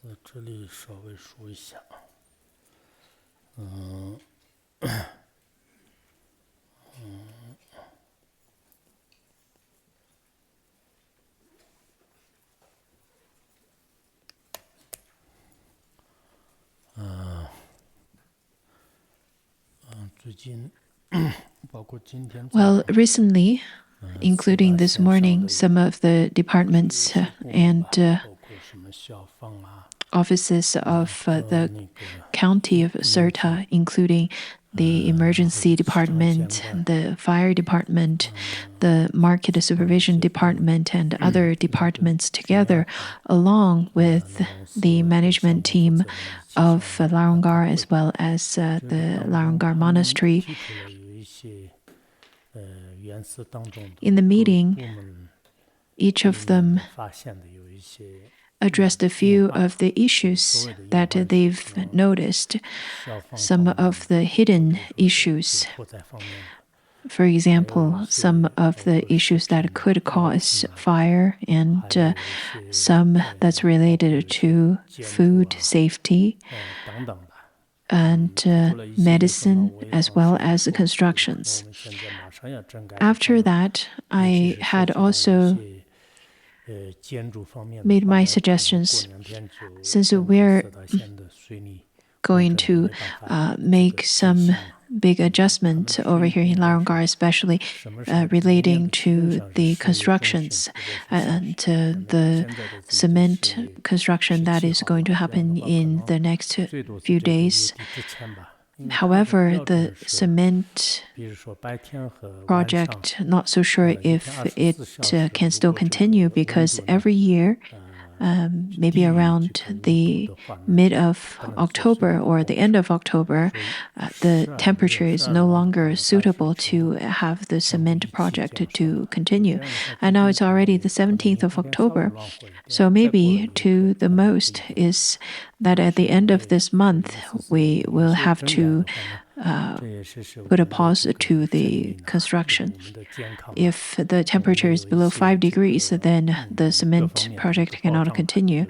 在这里稍微说一下，最近包括今天早 Well, 上 recently, including this morning, some of the departments and 包括什么消防啊， offices of 那 the 个 county of Serta, including the emergency department, the fire department, the market supervision department, and other departments together, along with the management team of Larungar as well as the Larungar Monastery. 提出了有一些原始当中的 In the 各 meeting, 部门 each of them 发现的有一些 addressed a few of the issues that they've noticed, 消防 some 方面 of the hidden issues. 火灾方面的 For example, some of the issues that could cause fire and some that's related to food safety 等等吧。 and medicine as well as the 我 constructions. 们现在马上要整改 After that, I had also 建筑方面的 made my 话呢， suggestions 过2天就 since 整个 we're 四大县的水泥 going to make some big adjustment over here in Larungar, especially relating to the constructions and the cement construction that is going to happen in the next 最多是 few 这个 days. 月底之前吧。因为它的 However, 标 the 准是 cement 比如说白天和晚上 project, not so sure if it can still continue because every year, maybe around the mid of October or the end of October, the temperature is no longer suitable to have the cement project to continue. And now it's already the 17th of October. So maybe to the most is that at the end of this month, we will have to put a pause to the construction. If the temperature is below 5 degrees, then the cement project cannot continue.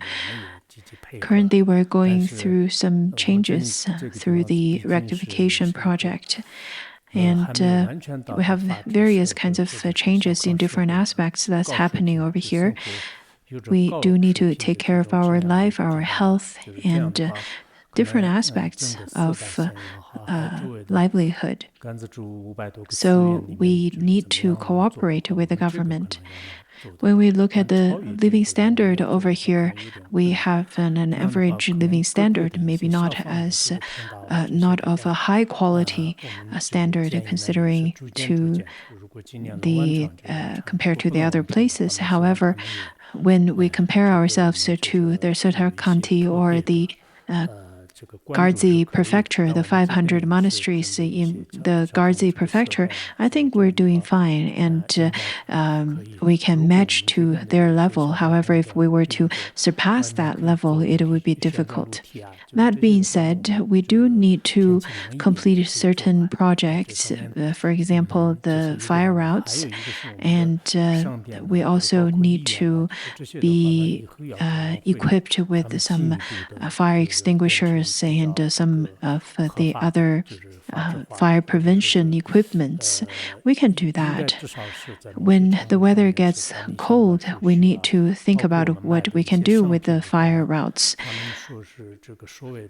Currently, we're going through some changes through the rectification project. And we have various kinds of changes in different aspects that's happening over here. We do need to take care of our life, our health, and different aspects of livelihood. So we need to cooperate with the government. When we look at the living standard over here, we have an average living standard, maybe not as not of a high quality standard considering to the compared to the other places. However, when we compare ourselves to the Serta County or the Garzi Prefecture, the 500 monasteries in the Garzi Prefecture, I think we're doing fine and we can match to their level. However, if we were to surpass that level, it would be difficult. That being said, we do need to complete certain projects, for example, the fire routes, and we also need to be equipped with some fire extinguishers and some of the other fire prevention equipments. We can do that. When the weather gets cold, we need to think about what we can do with the fire routes.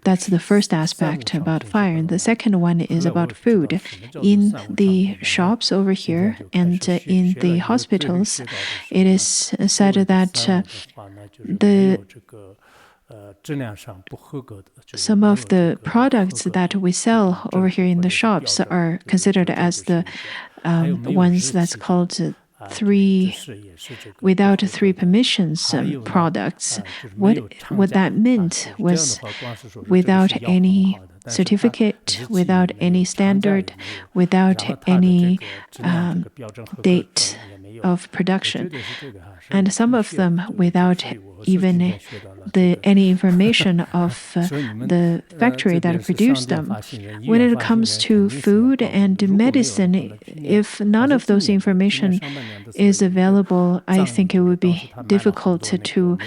That's the first aspect about fire. And the second one is about food. In the shops over here and in the hospitals, it is said that some of the products that we sell over here in the shops are considered as the ones that's called without three permissions products. What that meant was without any certificate, without any standard, without any date of production, and some of them without even any information of the factory that produced them. When it comes to food and medicine, if none of those information is available, I think it would be difficult to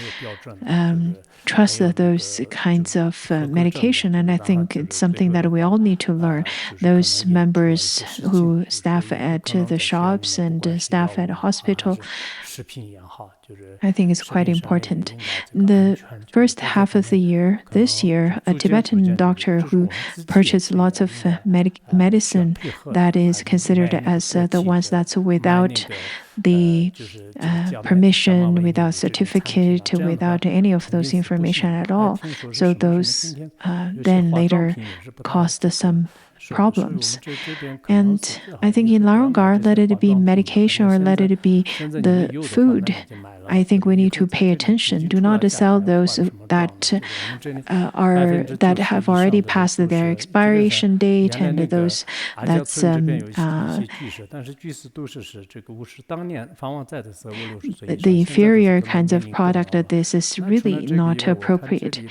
trust those kinds of medication, and I think it's something that we all need to learn. Those members who staff at the shops and staff at a hospital, I think it's quite important. The first half of the year, this year, a Tibetan doctor who purchased lots of medicine that is considered as the ones that's without the permission, without certificate, without any of those information at all. So those then later caused some problems. And I think in Larangar, let it be medication or let it be the food, I think we need to pay attention. Do not sell those that have already passed their expiration date and those that's the inferior kinds of product. This is really not appropriate.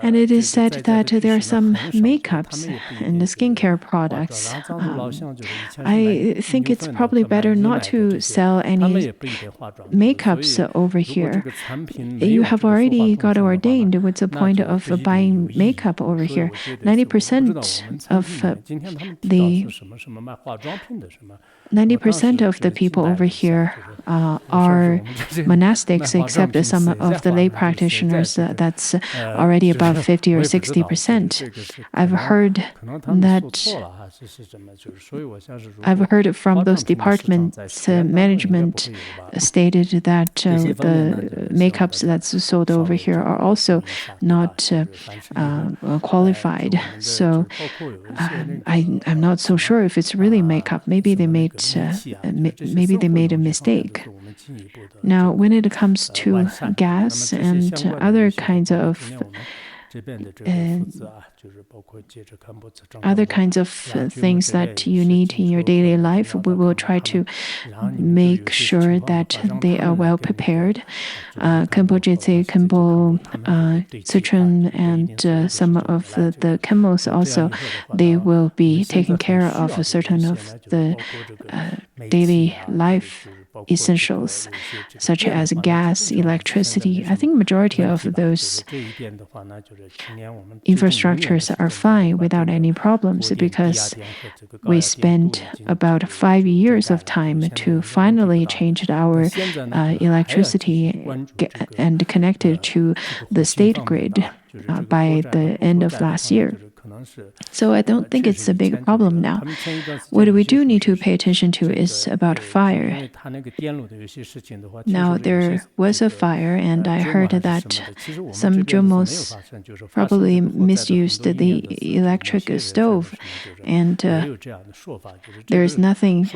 And it is said that there are some makeups and the skincare products. I think it's probably better not to sell any makeups over here. You have already got ordained. What's the point of buying makeup over here? 90% of the people over here are monastics, except some of the lay practitioners that's already above 50 or 60%. I've heard from those departments, management stated that the makeups that's sold over here are also not qualified. So I'm not so sure if it's really makeup. Maybe they made a mistake. Now, when it comes to gas and other kinds of things that you need in your daily life, we will try to make sure that they are well prepared. Khenpo Jetze, Khenpo Citron, and some of the chemos also, they will be taking care of certain of the daily life essentials, such as gas, electricity. I think majority of those infrastructures are fine without any problems, because we spent about 5 years of time to finally change our electricity and connect it to the state grid by the end of last year. So I don't think it's a big problem now. What we do need to pay attention to is about fire. Now, there was a fire, and I heard that some Jomos probably misused the electric stove, and there is nothing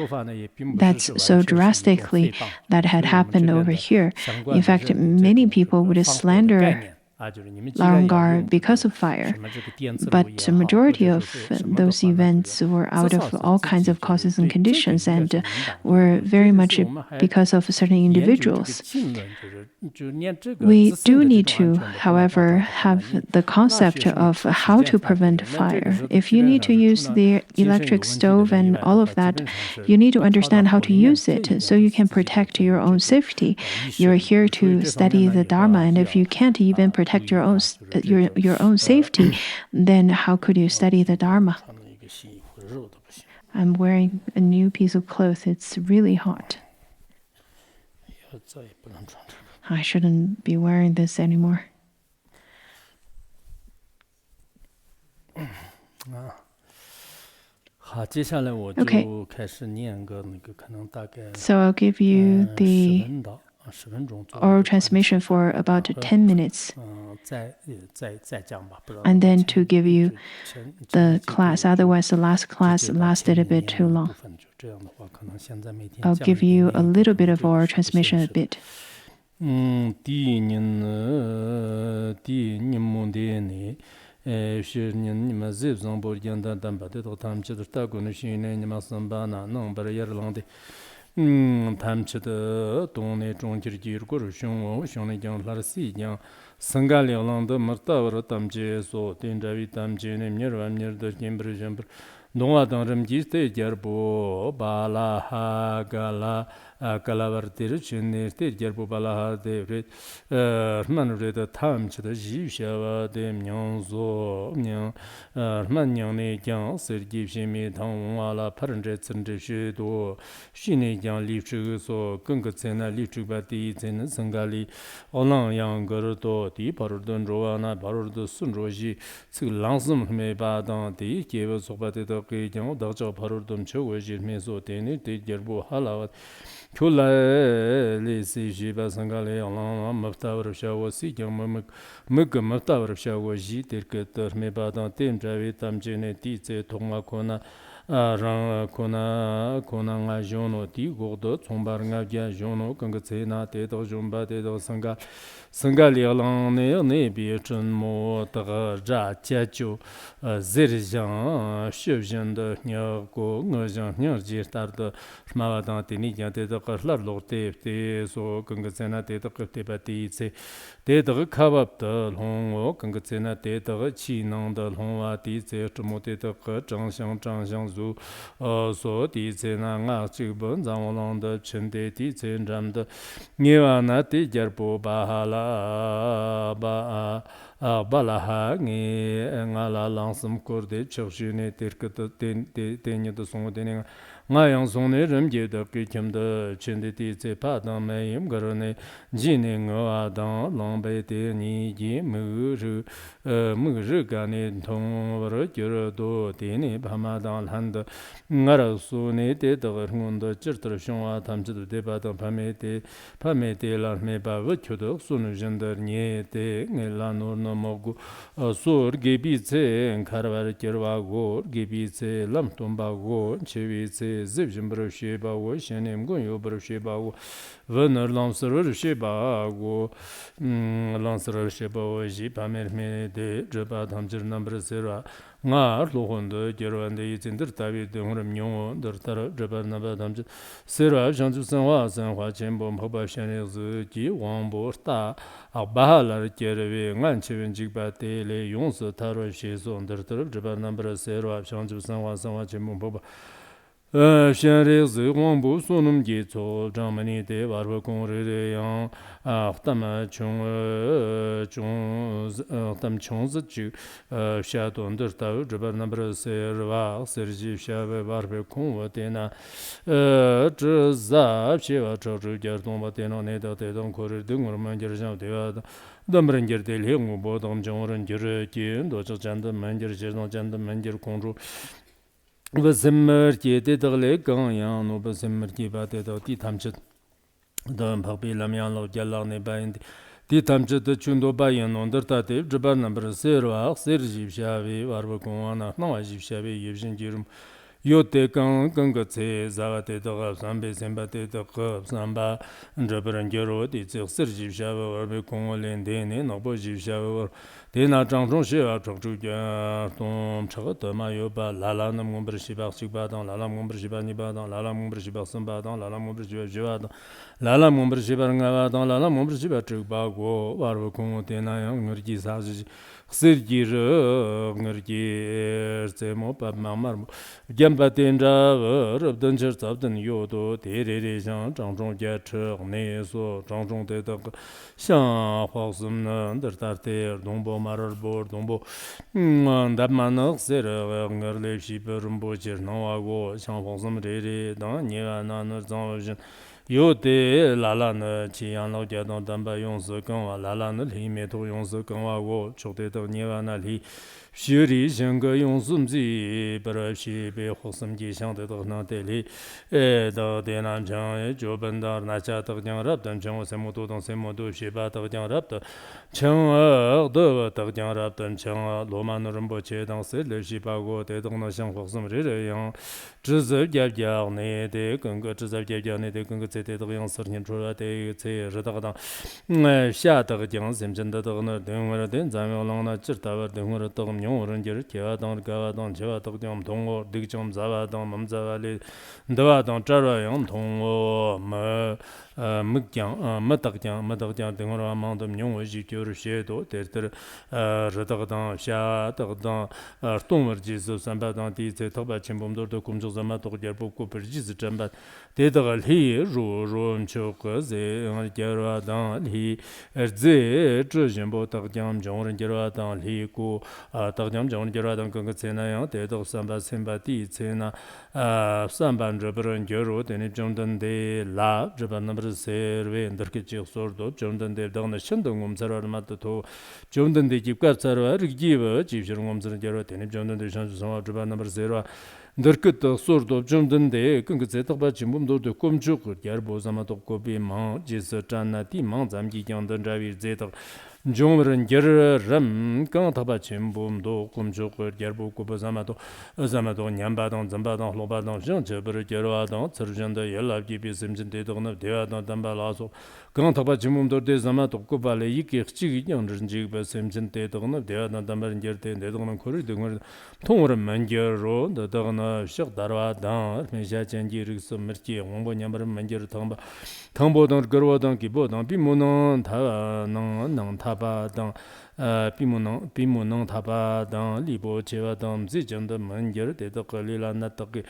that's so drastically that had happened over here. In fact, many people would slander Larangar because of fire, but the majority of those events were out of all kinds of causes and conditions, and were very much because of certain individuals. We do need to, however, have the concept of how to prevent fire. If you need to use the electric stove and all of that, you need to understand how to use it so you can protect your own safety. You're here to study the Dharma, and if you can't even protect your own safety, then how could you study the Dharma? I'm wearing a new piece of cloth. It's really hot. I shouldn't be wearing this anymore. Okay. So I'll give you the oral transmission for about 10 minutes. And then to give you the class. Otherwise, the last class lasted a bit too long. I'll give you a little bit of oral transmission a bit. Dongwa dang ramji te jarbo bala ha gala kalavar tir chinir te jarbo bala ha de re man re da tham chi da ji sha wa de myong zo myong man nyang ne jiang ser ji shi mi thang wa la par re chen de shi do shi ne jiang li chu so geng ge chen na li chu ba di chen sang ga li olang yang ge do di par don ro wa na par do sun ro ji zi lang sim me ba dang di ge ba so ba de da ge jiang da zhe par dom che wo ji me so de ne de ger bo ha la Kyo la li si ji ba sang ga le olang ma ta wa sha wo si jiang ma ge ma ta wa sha wo ji de ge de me ba dang tem ja we tam je ne di ze tong ma ko na rang kona nga jono di godo chombar nga gya jono kang tse na te do jomba te do sanga li lang ne bi chen mo ta ja jia ju zir jiang xue jian de nya go nga jiang nya ji tar de ma wa dang te ni jiang te de ka la lo te so kang tse na te de te ba ti tse te de ka ba de long o kang tse na te de chi nang de long wa ti tse zhe te de ge zhang xiang zu so di zhe na nga chi bon zang long de chen de di zhe ram de ni wa na ti jar po ba ha la ba ba la ha ni nga la lang sim kor de chok shi ne ter ke de ni de song de ne nga yang song ne ram je de ke kem de chen de di zhe pa dang me yim gar ne ji ne nga dang long bei de ni ji mu ru ga ne thong ro je ro do de ne ba ma dang han de nga ra su ne de de ngon de chir ter shong wa tam chi de ba dang pa me de la me ba wo chu de su nu jen de ni de ne la no no mo gu su ge bi ze kar wa ker wa go ge bi ze lam tom ba go che wi ze zib jim bro she ba wo shen nem gon yo bro she ba wo vener lam ser ro she ba go lam ser ro she ba wo ji pa me de je ba tham jir nam bro se ra nga lo hon de ger wan de yin der ta bi de hon myo der tar je ba na ba tham jir se ra jang ju san hua chen bo mo ba shen ye zi ji wang bo ta a ba la ger we ngan che wen ji ba de le yong se ta ro she so der tar je ba na bro se ra jang ju san hua chen bo ba shen re zi wang bu su num ji co zhang ma ni de war ba gong re de yang tam chong zi ju sha don der ta zhe ba na bra se wa ser ji sha ba war ba kong wa de na zhe za xie wa zhao zhu ger dong ba de na ne da de dong ko re de ngor man ger zhao de wa dam ren ger de le ngu bo dong zhong ren ger ji do zhe zhan de man ger zhe dong zhan de man ger kong zhu Vazimmer de dagle gang yang no vazimmer ki ba de di tamchit dan phabi lam yang lo jalang ne ba di tamchit de chundo ba yan non der ta de jibar number 0 ser ji sha vi war ba kon na na wa ji sha vi yibjin jirum yo te gang gang ge ce za ga de da san be sen ba de da ge san ba jibar ngero di ce ser ji sha war ba kon len de ne no bo ji sha war de na zhang zhong xie a zhong zhu jian dong che de ma yo ba la la nam gong ber xi ba xi ba dang la la gong ber xi ba ni ba dang la la gong ber xi ba sen ba dang la la gong ber xi ba ji ba dang la la gong ber xi ba nga ba dang la la gong ber xi ba zhi ba go war bu kong de na yang ngur ji sa ji sir ji re ngur ji ze mo pa ma mar jian ba den zha re den zhe zao den yo do de re re xiang zhang zhong jia che ne so zhang zhong de de xiang hua sim ne der ta de dong bo marar bo dong bo da ma ne se re ngar le shi per bo jir no wa go xiang hua sim re re da ni ga na ne zang jin yo de la la ne qi yang lao jia dong dan ba yong se gong wa la la ne li me to yong se gong wa go chou de de ni wa na li xue li xiang ge yong sum ji ba re xi be hu sim ji xiang de de na de li da de nan chang jiu ben da na cha de jiang rab dan chang se mo do dong se mo do xi ba de jiang rab de chang de de jiang rab dan chang lo ma ne ren bo che dang se le xi ba go de dong na xiang hu sim re re yang zhi zi jia jia ne de geng ge zhi zi jia jia ne de geng ge zhe de de yang ser nian zhu la de ce re da dang xia de jiang sim chen de de ne de wen de zan yong lang na zhi da de wen de 용어는 저 개와당 가와당 저와당 동어 득점 자와당 멈자와리 너와당 자와영 동어 뭐 묵장 마덕장 등으로 만든 용어지 교를 쉐도 데르 저덕당 샤덕당 동어지스 삼바당 디제 토바 침범도도 kum조자마 도결복고 버지스 잠바 대덕을 히 로롬 초거제 겨라당 히 제 저전보 덕장 정원 겨라당 히고 덕장 정원 겨라당 그거제나요 대덕 삼바 셈바디 제나 삼반 저버런 겨로 되는 정도인데 라 저반 serve ndrke sordo jomdande dagna shandong umsar matto jomdande gipkar sarwa rigiva jivjirong umsar jaro tenib jomdande shanju sama jba number 0 ndrke sordo jomdande kungze tagba jimbum do komjuk yar bozama tokko bi ma jis channa ti ma zamgi gyangdan javi zetak 종은 겨르람 강타바 침봄도 꿈족을 겨보고 버자마도 어자마도 냠바동 점바동 로바동 정저버를 겨러하던 저르전도 연락이 비심진 대도는 대화던 담발아서 강타바 침봄도 대자마도 고발에 이게 흑지기 영전지 버심진 대도는 대화던 담발인 겨때 대도는 거를 등을 통으로 만겨로 너더나 식다라던 메시아전지르스 머지 홍보 냠바를 만겨로 당보던 거로던 기보던 비모는 다는 타바당 비모능 타바당 리보 제와당 지정의 መንገር 대덕걸리라나 떡이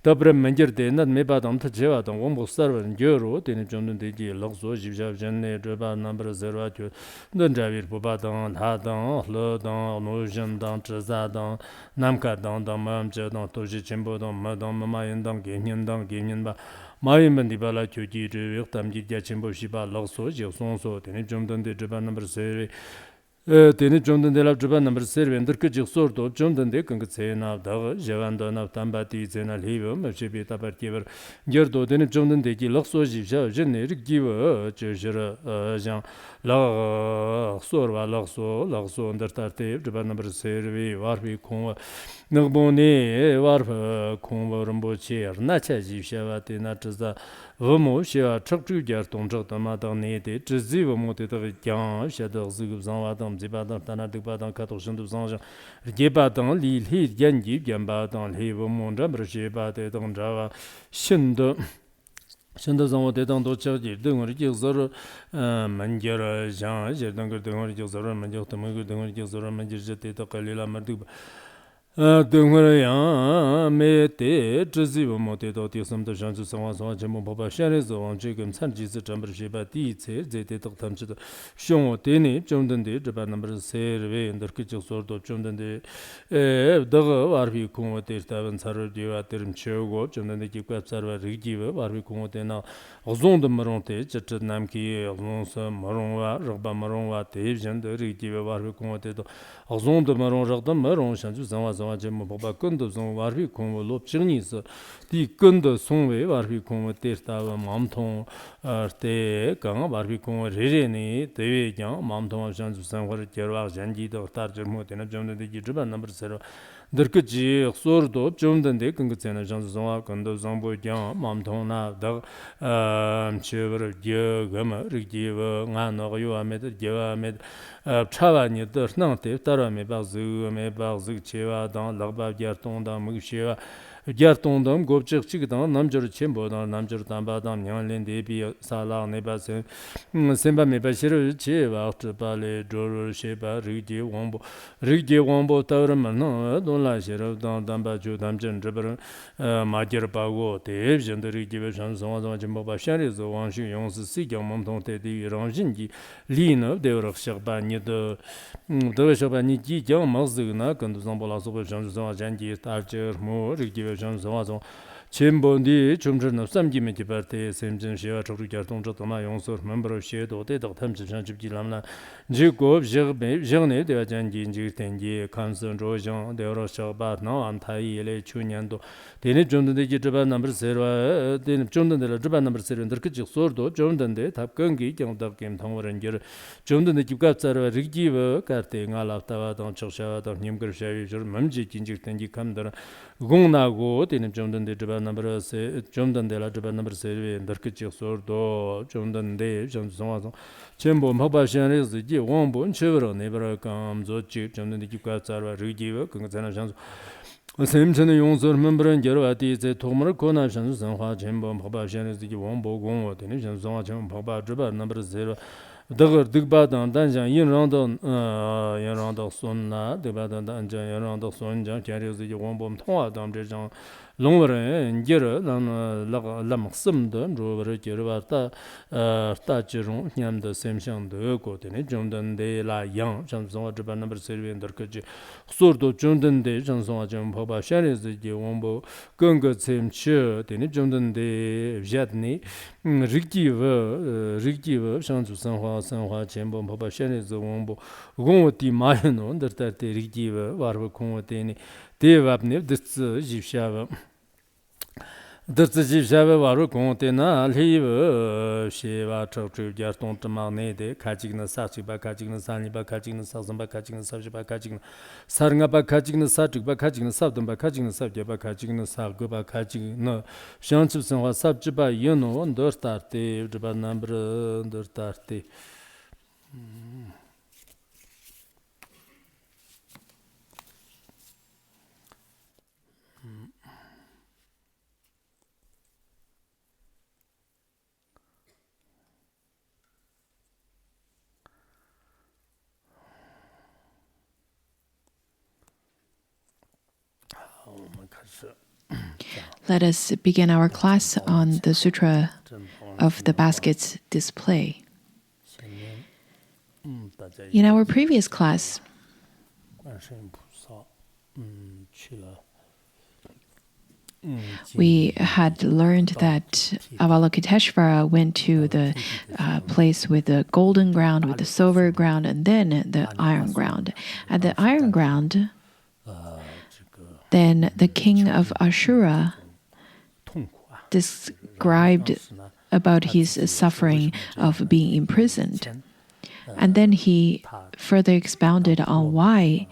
더브레 መንገር 대나 메바당 제와당 원복서는 겨로 되는 정도는 되지 럭소 집잡전에 저바 넘버 0죠 넌자비르 보바당 하당 흘러당 노전당 저자당 남가당 담맘저당 도지 전보당 마당 마마연당 개년당 개년바 마이먼 디발라 교지르 역담지자 전보시바 럭소 지송소 되는 정도인데 저바 넘버 0 되는 정도인데 저바 넘버 0 엔더크 직소도 정도인데 그게세나 다 제반도나 담바티 제나 리브 머시비 타바티버 겨도 되는 정도인데 기 럭소 지자 제네르 기버 저저 장 럭소와 럭소 언더타테 저바 넘버 0 와르비 콩 너보니 와르 콩버름보치 나차지샤와테 나트자 वमोशिया छक्चुगर तोंजक तमादने दे जजी वमोते de jan shader zugzanwadam zibadam tanadibadam katosunduzan gebadam li li yanji gambadam li womonda brjebade donjawa shindo 신도성어 대당도 저지 등을 기서로 만결 장 제당 그 등을 기서로 만결 등을 기서로 만결 제때 걸리라 말도 등을야 메테 저지고 못해도 뒤섬도 전주 상황서 전부 보바 샤레서 지금 산지스 점버시바 디체 제대도 탐지도 쇼 되니 좀든데 저바 넘버 3에 인더키 적소도 좀든데 더가 와르비 공원에 있다는 사를 뒤와 들음 채우고 좀든데 기껏 사르와 리기와 와르비 공원에나 어존도 머론테 저트 남기 어존서 머론와 럭바 머론와 대전도 리기와 와르비 공원에도 어존도 머론 럭다 머론 산주 상황서 좀 보바 근도 좀 와르비 공원 롭증이서 디 근도 송외 와르비 공원 때다와 마음통 때 강 와르비 공원 레레니 대외장 마음통 산주 상황을 겨와 잔지도 따르지 못하는 점들이 주반 넘버 0 더크지 소르도 좀던데 근거잖아 장수성화 근도 정보장 마음통나 더 치버를 겨가마 리기와 나노 요아메드 겨아메드 차바니 더 나한테 따라메 바즈메 바즈 치와당 럭바기아통다 무시와 gyartondam gobchik chigdang namjur chembodan namjur tambadam nyanglen debi sala nebasen semba mebashir chewa tpale jor sheba rigdi wombo tawram no donla shirab damba ju damjen jabr majir pago dev jendri gibi shansong zong jimbo ba shari zo wangshu yongsi sigyang momtong te di rangjingi lino devrak shagba ni de shagba ni ji jang mazgna kandu zombola so shansong jangi tarjer mo rigdi 전성화종 진본디 좀전은 삼기면 디바테 샘진 시와 저르겨 동저도마 용서 멤버로 시에도 대덕 탐지전 집지람나 지고 저네 대화전기 인지 된기 컨선 조정 대어로 셔바나 안타이레 추년도 되네 좀든데 지바 넘버 0 되네 좀든데 지바 넘버 0 그 직소도 좀든데 답건기 경답 게임 통월은 겨 좀든데 집갑자로 리기버 카테 알아타와 동 적샤와 동 님그르샤위 저 멈지 진직 된기 감들 공나고 되네 좀든데 지바 driba number se jomdan de la driba number se ndarke chi sor do jomdan de jom song song chenbo maba shan re zi ji wong bo chevro ne bra kam zo chi jomdan de ki kwa tsar wa ri ji wa kong zana shan sem chen yong sor membran ger wa ti ze tomar ko na shan san hwa chenbo maba shan re zi ji wong bo gong wa de ne shan song chen maba driba number 0 dagar digba dan dan jang yin rang da sun na digba dan dan jang yin rang da sun jang kya re zi wong bom thong wa dam zhe jang long wa ren ge re lan la mak sim de ro wa ge re ba ta ji rong nyam de sem xiang de go de ne zhong dan de la yang zhang song wa zhe ba number 7 de ge ji sur do zhong dan de zhang song wa zhang pa ba shan re zi ji wong bo geng ge chem chi de ne zhong dan de viet ni rikji wa shang zu san hua chen bo pa shen ne zo wong bo gong wo ti ma yin no der ta te rikji wa war bo kong wo te ni de wap ne de zi ji sha wa de zi ji sha wa war bo kong wo te na li wa she wa chou chu jar tong zhe ma ne de ka ji na sa chi ba ka ji na sa ni ba ka ji na sa san ba ka ji na sa ji ba ka ji na sa nga ba ka ji na sa chi ba ka ji na sa dong ba ka ji na sa je ba ka ji na sa go ba ka ji na shang chi san hua sa ji ba yin no ndor tar te zhe ba number ndor tar te Let us begin our class on the Sutra of the Basket's display. In our previous class, we had learned that Avalokiteshvara went to the place with the golden ground, with the silver ground, and then the iron ground. At the iron ground, then the king of Ashura described about his suffering of being imprisoned. And then he further expounded on why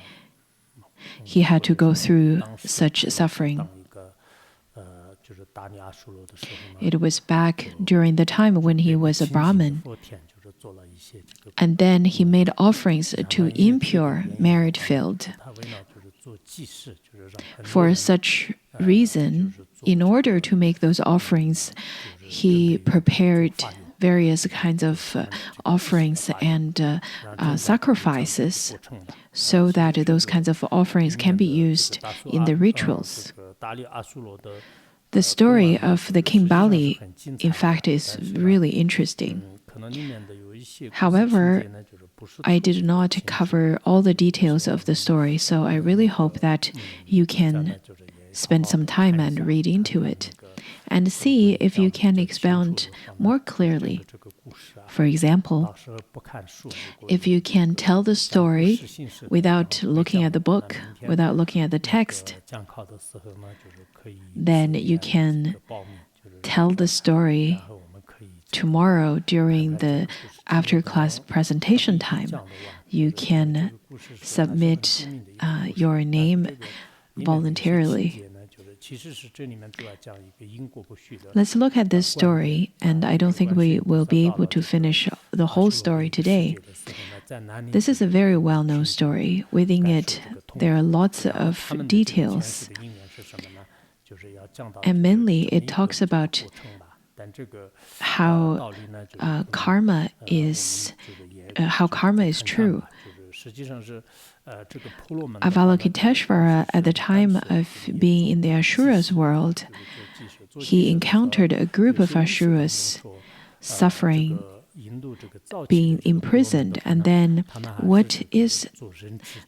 he had to go through such suffering. It was back during the time when he was a Brahmin. And then he made offerings to impure merit field. For such reason, in order to make those offerings, he prepared various kinds of offerings and sacrifices so that those kinds of offerings can be used in the rituals. The story of the King Bali, in fact, is really interesting. However, I did not cover all the details of the story, so I really hope that you can spend some time and read into it and see if you can expound more clearly. For example, if you can tell the story without looking at the book, without looking at the text, then you can tell the story tomorrow during the after-class presentation time. You can submit your name voluntarily. Let's look at this story, and I don't think we will be able to finish the whole story today. This is a very well-known story. Within it, there are lots of details, and mainly it talks about how karma is true. Avalokiteshvara, at the time of being in the Ashuras world, he encountered a group of Ashuras suffering, being imprisoned, and then what is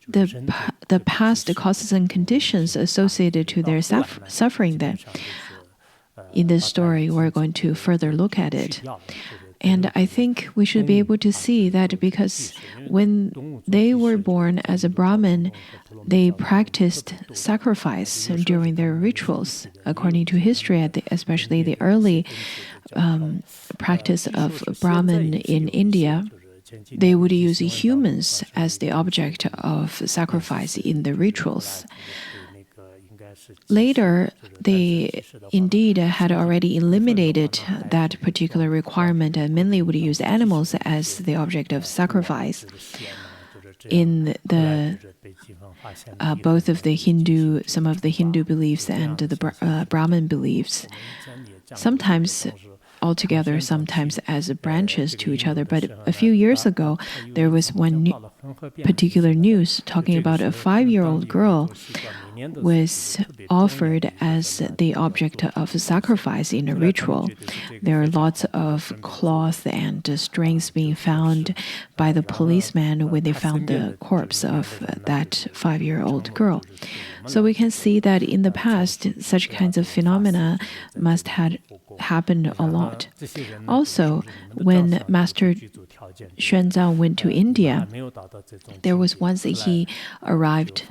the past causes and conditions associated to their suffering then? In this story, we're going to further look at it. And I think we should be able to see that because when they were born as a Brahmin, they practiced sacrifice during their rituals. According to history, especially the early practice of Brahmin in India, they would use humans as the object of sacrifice in the rituals. Later, they indeed had already eliminated that particular requirement and mainly would use animals as the object of sacrifice. In both of the some of the Hindu beliefs and the Brahmin beliefs, sometimes altogether, sometimes as branches to each other. But a few years ago, there was one particular news talking about a 5-year-old girl was offered as the object of sacrifice in a ritual. There are lots of cloth and strings being found by the policeman when they found the corpse of that 5-year-old girl. So we can see that in the past, such kinds of phenomena must have happened a lot. Also, when Master Xuanzang went to India, there was once he arrived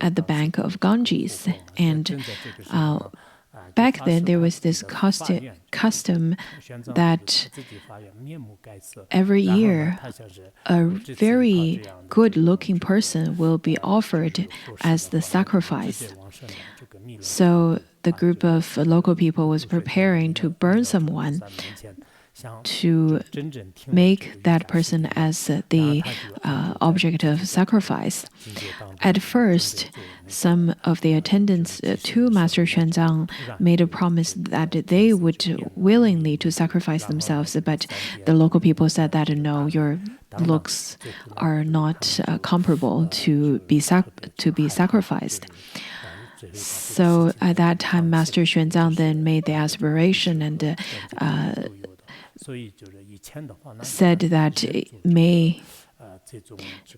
at the bank of Ganges, and back then there was this custom that every year a very good-looking person will be offered as the sacrifice. So the group of local people was preparing to burn someone to make that person as the object of sacrifice. At first, some of the attendants to Master Xuanzang made a promise that they would willingly to sacrifice themselves, but the local people said that no, your looks are not comparable to be sacrificed. So at that time, Master Xuanzang then made the aspiration and said that may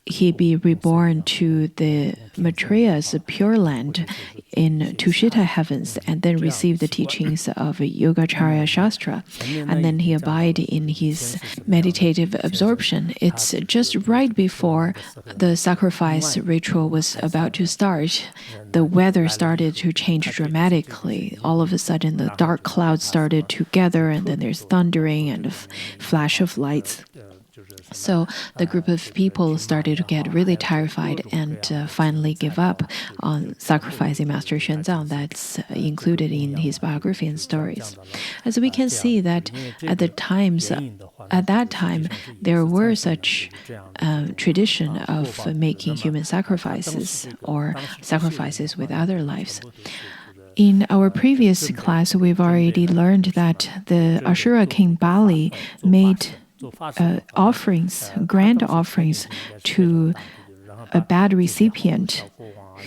he be reborn to the Maitreya's Pure Land in Tushita heavens, and then receive the teachings of Yogacarya Shastra, and then he abide in his meditative absorption. It's just right before the sacrifice ritual was about to start. The weather started to change dramatically. All of a sudden, the dark clouds started to gather, and then there's thundering and a flash of lights. So the group of people started to get really terrified and finally give up on sacrificing Master Xuanzang. That's included in his biography and stories. As we can see that at that time, there were such tradition of making human sacrifices or sacrifices with other lives. In our previous class, we've already learned that the Ashura king Bali made offerings, grand offerings to a bad recipient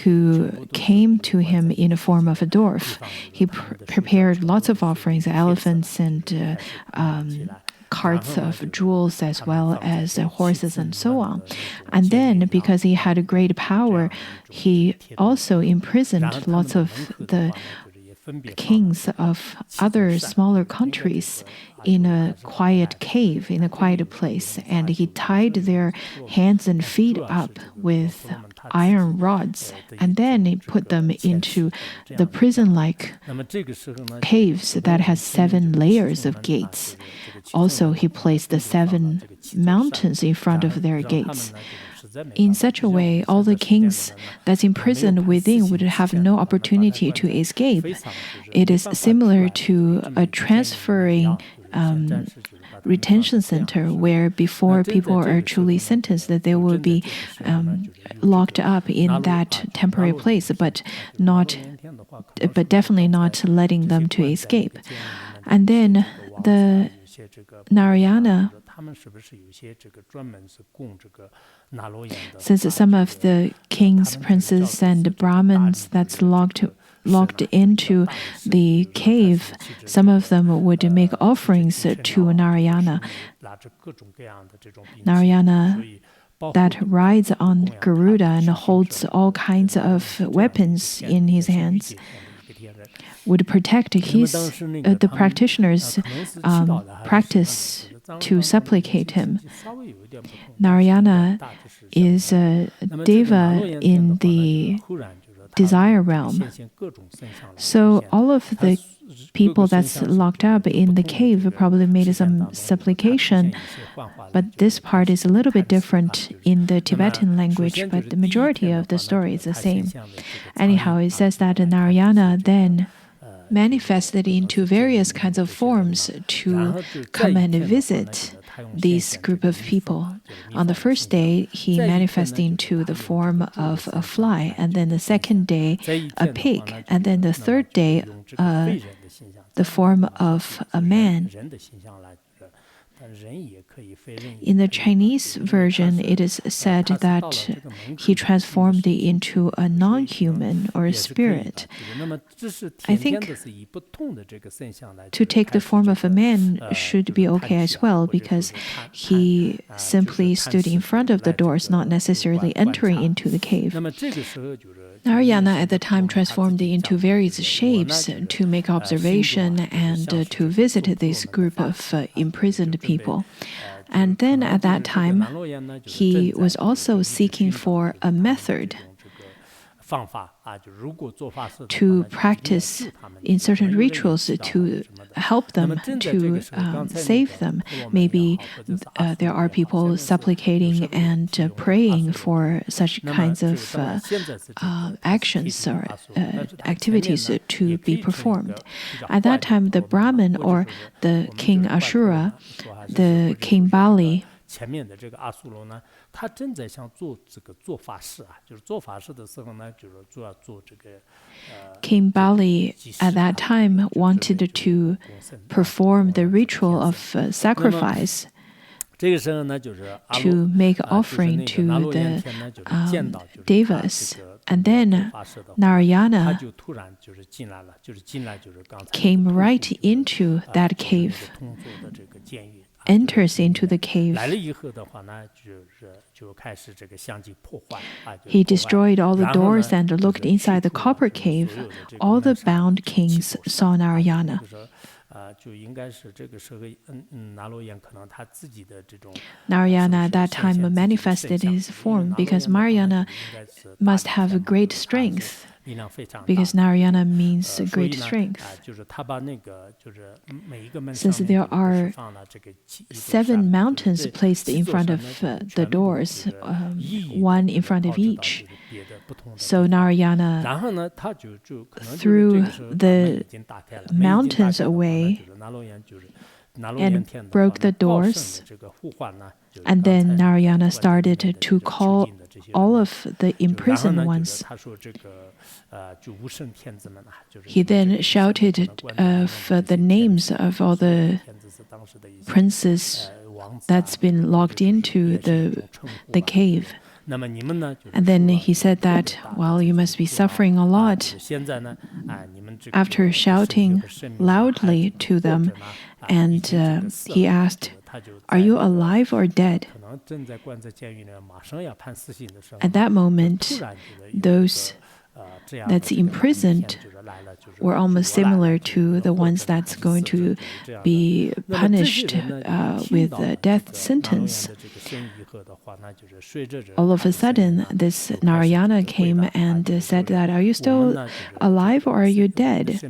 who came to him in the form of a dwarf. He prepared lots of offerings, elephants and carts of jewels, as well as horses and so on. And then, because he had a great power, he also imprisoned lots of the kings of other smaller countries in a quiet cave, in a quiet place, and he tied their hands and feet up with iron rods, and then he put them into the prison-like caves that has 7 layers of gates. Also, he placed the 7 mountains in front of their gates. In such a way, all the kings that's imprisoned within would have no opportunity to escape. It is similar to a transferring retention center where before people are truly sentenced that they will be locked up in that temporary place, but definitely not letting them to escape. And then the Narayana, since some of the kings, princes, and Brahmins that's locked into the cave, some of them would make offerings to Narayana. Narayana that rides on Garuda and holds all kinds of weapons in his hands would protect the practitioners' practice to supplicate him. Narayana is a deva in the desire realm. So all of the people that's locked up in the cave probably made some supplication, but this part is a little bit different in the Tibetan language, but the majority of the story is the same. Anyhow, it says that Narayana then manifested into various kinds of forms to come and visit this group of people. On the first day, he manifested into the form of a fly, and then the second day, a pig, and then the third day, the form of a man. In the Chinese version, it is said that he transformed into a non-human or a spirit. I think to take the form of a man should be okay as well, because he simply stood in front of the doors, not necessarily entering into the cave. Narayana at the time transformed into various shapes to make observation and to visit this group of imprisoned people. And then at that time, he was also seeking for a method to practice in certain rituals to help them, to save them. Maybe there are people supplicating and praying for such kinds of actions or activities to be performed. At that time, the Brahmin or the King Ashura, the King Bali, King Bali at that time wanted to perform the ritual of sacrifice to make offering to the devas. And then Narayana came right into that cave, enters into the cave. He destroyed all the doors and looked inside the copper cave. All the bound kings saw Narayana. Narayana at that time manifested his form because Narayana must have a great strength. Because Narayana means great strength. Since there are 7 mountains placed in front of the doors, one in front of each. So Narayana threw the mountains away and broke the doors. And then Narayana started to call all of the imprisoned ones. He then shouted for the names of all the princes that's been locked into the cave. And then he said that, well, you must be suffering a lot. After shouting loudly to them, and he asked, "Are you alive or dead?" At that moment, those that's imprisoned were almost similar to the ones that's going to be punished with a death sentence. All of a sudden, this Narayana came and said that, "Are you still alive or are you dead?"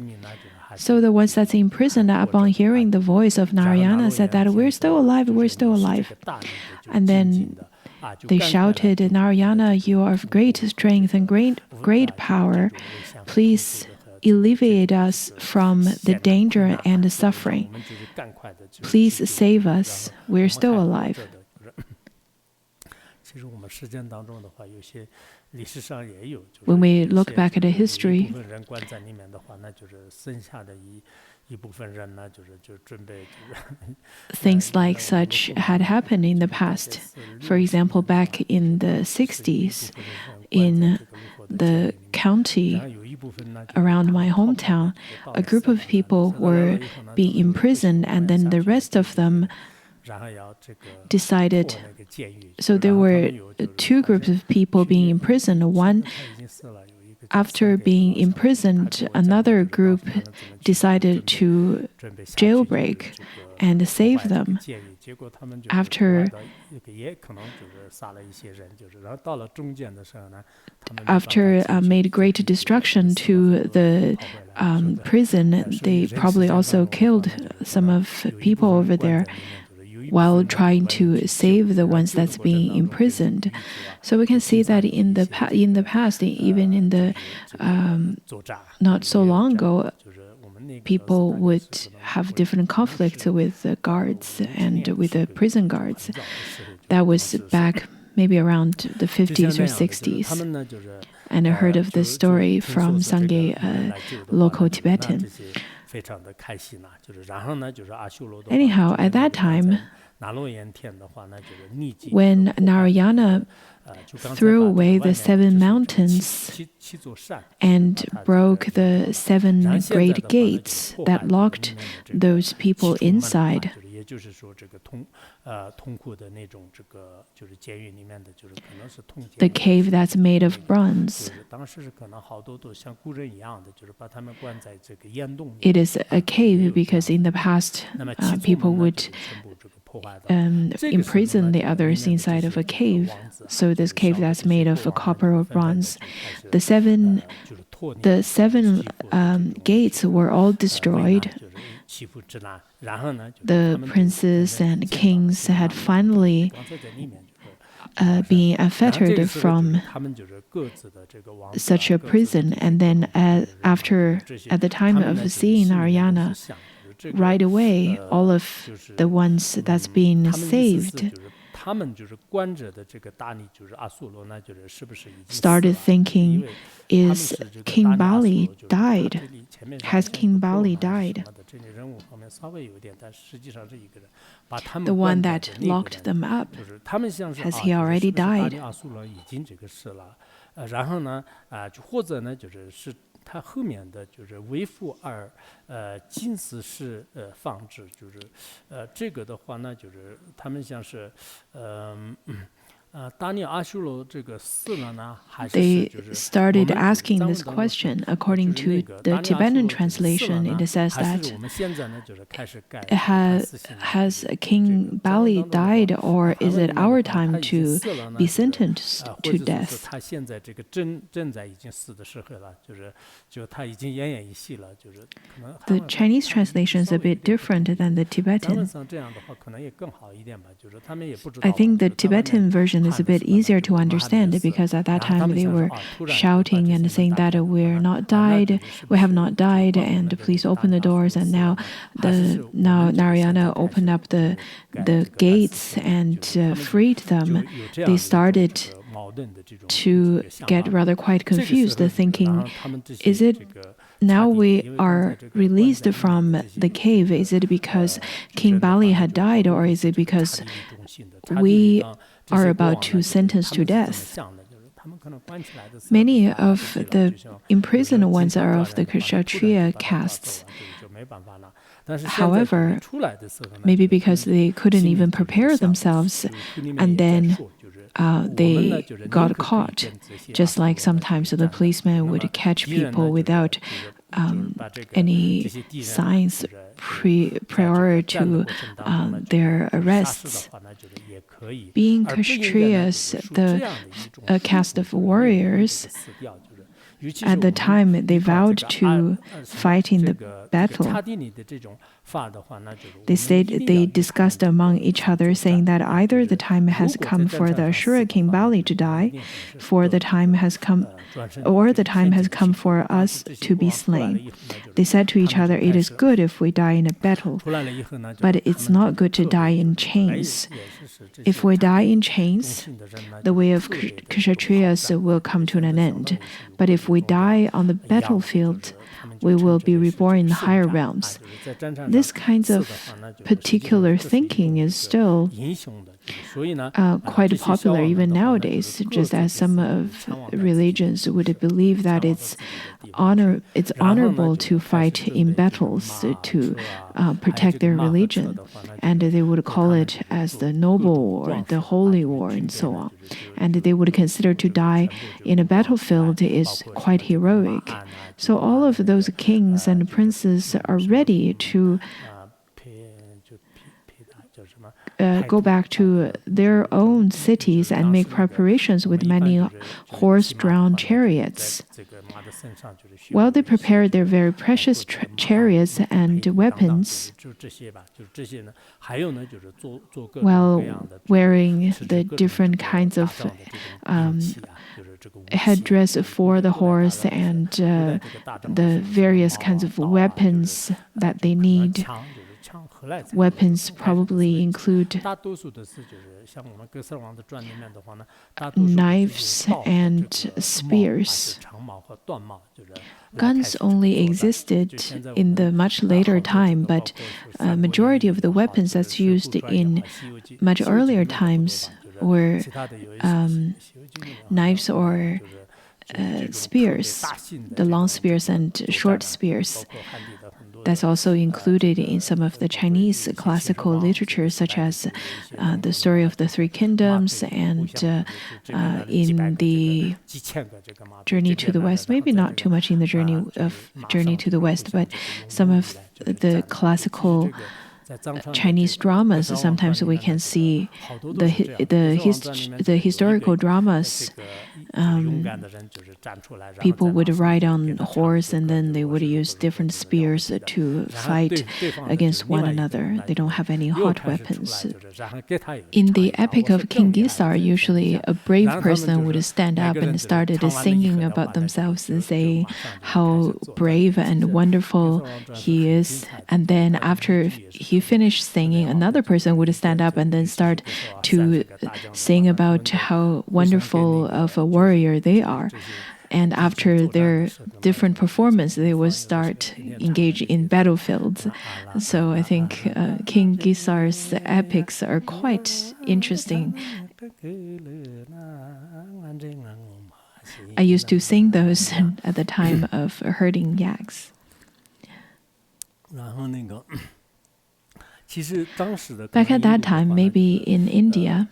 So the ones that's imprisoned, upon hearing the voice of Narayana, said that, "We're still alive, we're still alive." And then they shouted, "Narayana, you are of great strength and great power. Please alleviate us from the danger and the suffering. Please save us. We're still alive." When we look back at the history, things like such had happened in the past. For example, back in the 60s, in the county around my hometown, a group of people were being imprisoned, and then the rest of them decided. So there were 2 groups of people being imprisoned. One after being imprisoned, another group decided to jailbreak and save them. After made great destruction to the prison, they probably also killed some of people over there while trying to save the ones that's being imprisoned. So we can see that in the past, even in the not so long ago, people would have different conflicts with the guards and with the prison guards. That was back maybe around the 50s or 60s. And I heard of this story from Sangye, a local Tibetan. Anyhow, at that time, when Narayana threw away the 7 mountains and broke the 7 great gates that locked those people inside, the cave that's made of bronze. It is a cave because in the past, people would imprison the others inside of a cave. So this cave that's made of copper or bronze. The seven gates were all destroyed. The princes and kings had finally been unfettered from such a prison. And then at the time of seeing Narayana, right away, all of the ones that's been saved started thinking, is King Bali died? Has King Bali died? The one that locked them up, has he already died? They started asking this question. According to the Tibetan translation, it says that has King Bali died, or is it our time to be sentenced to death? The Chinese translation is a bit different than the Tibetan. I think the Tibetan version is a bit easier to understand because at that time they were shouting and saying that we have not died, and please open the doors. And now Narayana opened up the gates and freed them. They started to get rather quite confused, thinking, is it now we are released from the cave? Is it because King Bali had died, or is it because we are about to sentence to death? Many of the imprisoned ones are of the Kshatriya castes. However, maybe because they couldn't even prepare themselves, and then they got caught, just like sometimes the policeman would catch people without any signs prior to their arrests. Being Kshatriyas, the caste of warriors, at the time they vowed to fight in the battle. They discussed among each other, saying that either the time has come for the Ashura king Bali to die, or the time has come for us to be slain. They said to each other, it is good if we die in a battle, but it's not good to die in chains. If we die in chains, the way of Kshatriyas will come to an end. But if we die on the battlefield, we will be reborn in higher realms. This kind of particular thinking is still quite popular even nowadays, just as some of religions would believe that it's honorable to fight in battles to protect their religion, and they would call it as the noble war, the holy war, and so on. And they would consider to die in a battlefield is quite heroic. So all of those kings and princes are ready to go back to their own cities and make preparations with many horse-drawn chariots. While they prepared their very precious chariots and weapons, while wearing the different kinds of headdress for the horse and the various kinds of weapons that they need. Weapons probably include knives and spears. Guns only existed in the much later time, but a majority of the weapons that's used in much earlier times were knives or spears, the long spears and short spears. That's also included in some of the Chinese classical literature, such as the story of the Three Kingdoms and in the Journey to the West. Maybe not too much in the Journey to the West, but some of the classical Chinese dramas. Sometimes we can see the historical dramas. People would ride on a horse and then they would use different spears to fight against one another. They don't have any hot weapons. In the epic of King Gisar, usually a brave person would stand up and started singing about themselves and saying how brave and wonderful he is. And then after he finished singing, another person would stand up and then start to sing about how wonderful of a warrior they are. And after their different performance, they would start engage in battlefields. So I think King Gisar's epics are quite interesting. I used to sing those at the time of herding yaks. Back at that time, maybe in India,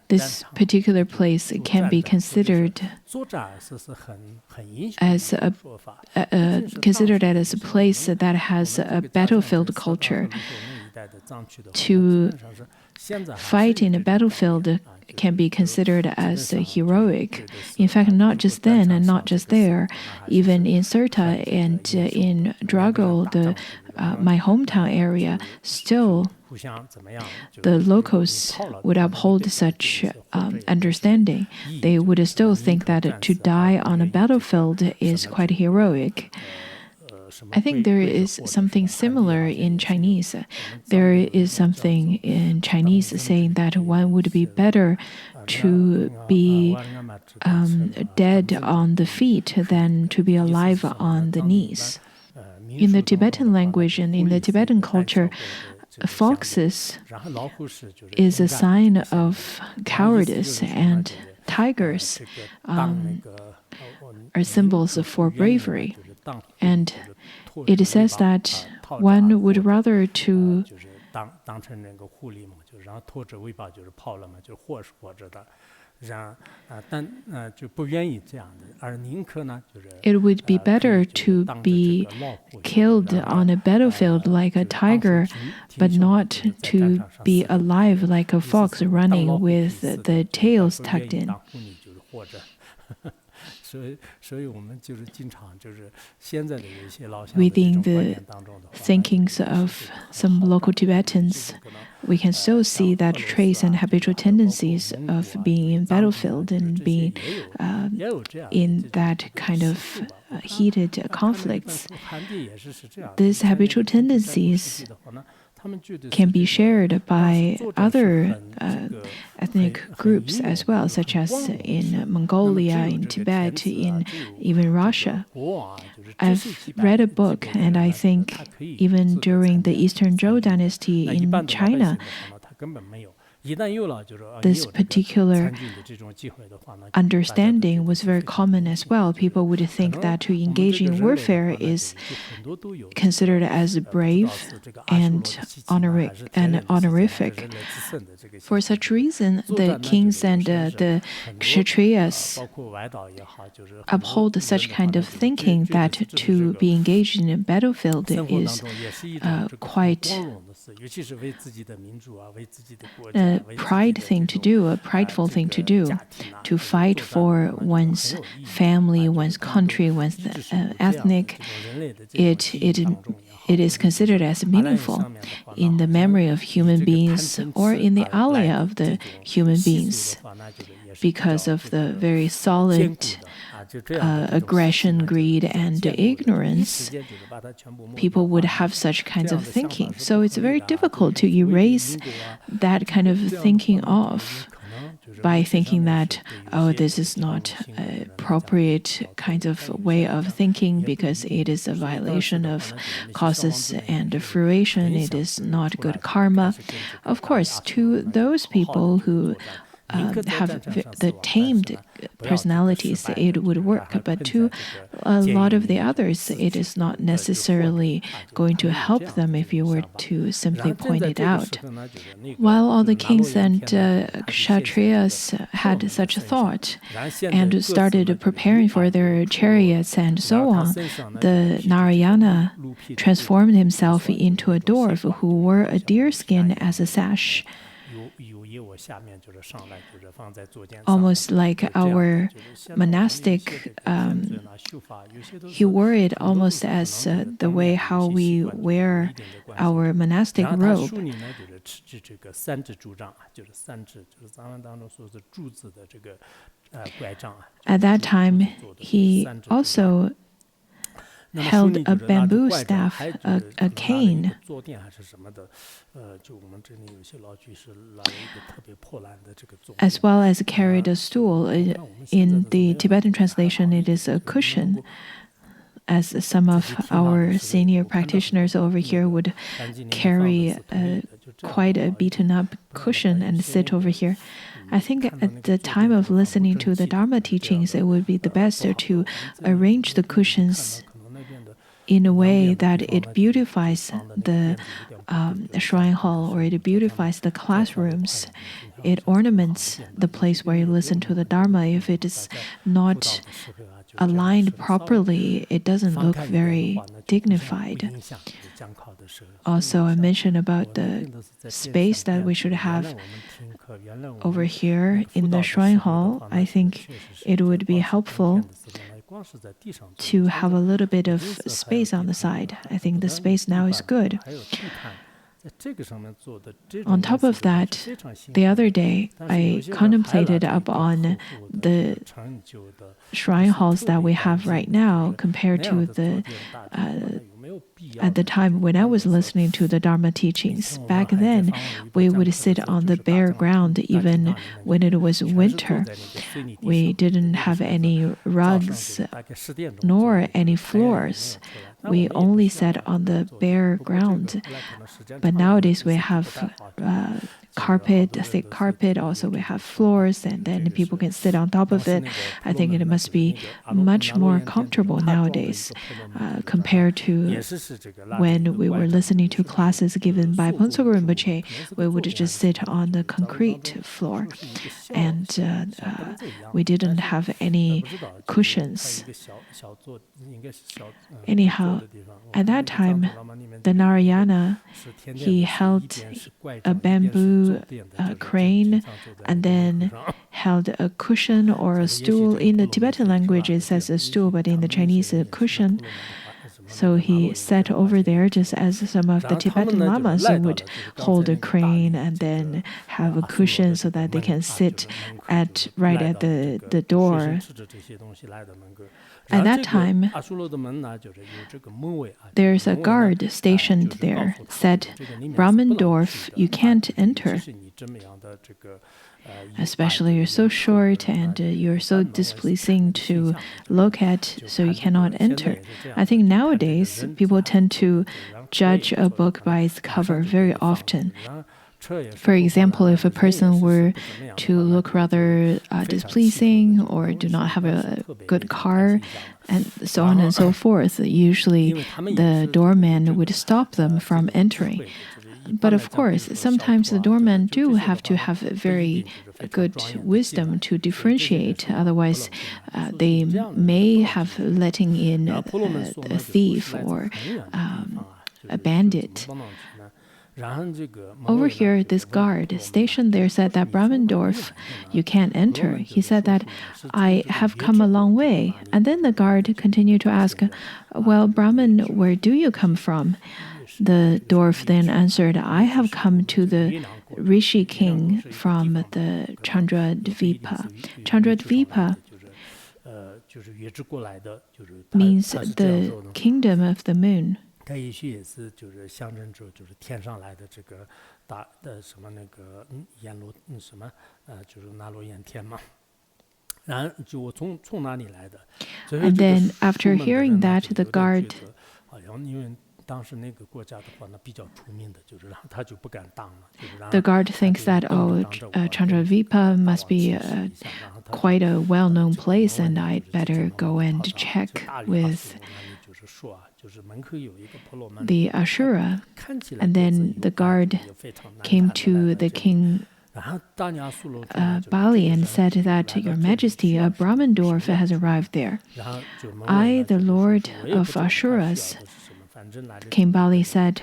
this particular place can be considered as a place that has a battlefield culture. To fight in a battlefield can be considered as heroic. In fact, not just then and not just there, even in Sirta and in Drago, my hometown area, still the locals would uphold such understanding. They would still think that to die on a battlefield is quite heroic. I think there is something similar in Chinese. There is something in Chinese saying that one would be better to be dead on the feet than to be alive on the knees. In the Tibetan language and in the Tibetan culture, foxes is a sign of cowardice, and tigers are symbols for bravery. And it says that one would rather to it would be better to be killed on a battlefield like a tiger, but not to be alive like a fox running with the tails tucked in. Within the thinkings of some local Tibetans, we can still see that trace and habitual tendencies of being in battlefield and being in that kind of heated conflicts. These habitual tendencies can be shared by other ethnic groups as well, such as in Mongolia, in Tibet, in even Russia. I've read a book, and I think even during the Eastern Zhou dynasty in China, this particular understanding was very common as well. People would think that to engage in warfare is considered as brave and honorific. For such reason, the kings and the kshatriyas uphold such kind of thinking that to be engaged in a battlefield is quite a pride thing to do, a prideful thing to do, to fight for one's family, one's country, one's ethnic. It is considered as meaningful in the memory of human beings or in the alia of the human beings because of the very solid aggression, greed, and ignorance. People would have such kinds of thinking. So it's very difficult to erase that kind of thinking off by thinking that, oh, this is not an appropriate kind of way of thinking because it is a violation of causes and fruition. It is not good karma. Of course, to those people who have the tamed personalities, it would work. But to a lot of the others, it is not necessarily going to help them if you were to simply point it out. While all the kings and kshatriyas had such a thought and started preparing for their chariots and so on, the Narayana transformed himself into a dwarf who wore a deer skin as a sash, almost like our monastic. He wore it almost as the way how we wear our monastic robe. At that time, he also held a bamboo staff, a cane, as well as carried a stool. In the Tibetan translation, it is a cushion, as some of our senior practitioners over here would carry quite a beaten-up cushion and sit over here. I think at the time of listening to the Dharma teachings, it would be the best to arrange the cushions in a way that it beautifies the shrine hall, or it beautifies the classrooms. It ornaments the place where you listen to the Dharma. If it is not aligned properly, it doesn't look very dignified. Also, I mentioned about the space that we should have over here in the shrine hall. I think it would be helpful to have a little bit of space on the side. I think the space now is good. On top of that, the other day, I contemplated upon the shrine halls that we have right now compared to the at the time when I was listening to the Dharma teachings. Back then, we would sit on the bare ground even when it was winter. We didn't have any rugs nor any floors. We only sat on the bare ground. But nowadays we have carpet, thick carpet. Also, we have floors, and then people can sit on top of it. I think it must be much more comfortable nowadays compared to when we were listening to classes given by Phuntsog Rinpoche. We would just sit on the concrete floor, and we didn't have any cushions. Anyhow, at that time, the Narayana, he held a bamboo crane and then held a cushion or a stool. In the Tibetan language, it says a stool, but in the Chinese, a cushion. So he sat over there just as some of the Tibetan lamas would hold a crane and then have a cushion so that they can sit right at the door. At that time, there's a guard stationed there, said, Brahman dwarf, you can't enter. Especially you're so short and you're so displeasing to look at, so you cannot enter. I think nowadays people tend to judge a book by its cover very often. For example, if a person were to look rather displeasing or do not have a good car, and so on and so forth, usually the doorman would stop them from entering. But of course, sometimes the doormen do have to have very good wisdom to differentiate. Otherwise, they may have letting in a thief or a bandit. Over here, this guard stationed there said that Brahman dwarf, you can't enter. He said that I have come a long way. And then the guard continued to ask, well, Brahman, where do you come from? The dwarf then answered, I have come to the Rishi king from the Chandradvipa. Chandradvipa means the kingdom of the moon. 它也许也是就是象征着就是天上来的这个大的什么那个阎罗什么就是那罗延天嘛。然后就我从哪里来的？ And then after hearing that, the guard 好像因为当时那个国家的话呢比较出名的，就是让他就不敢当了。The guard thinks that Chandradvipa must be quite a well-known place, and I'd better go and check with the Ashura. And then the guard came to the king Bali and said that, Your Majesty, a Brahman dwarf has arrived there. I, the lord of Ashuras, King Bali said,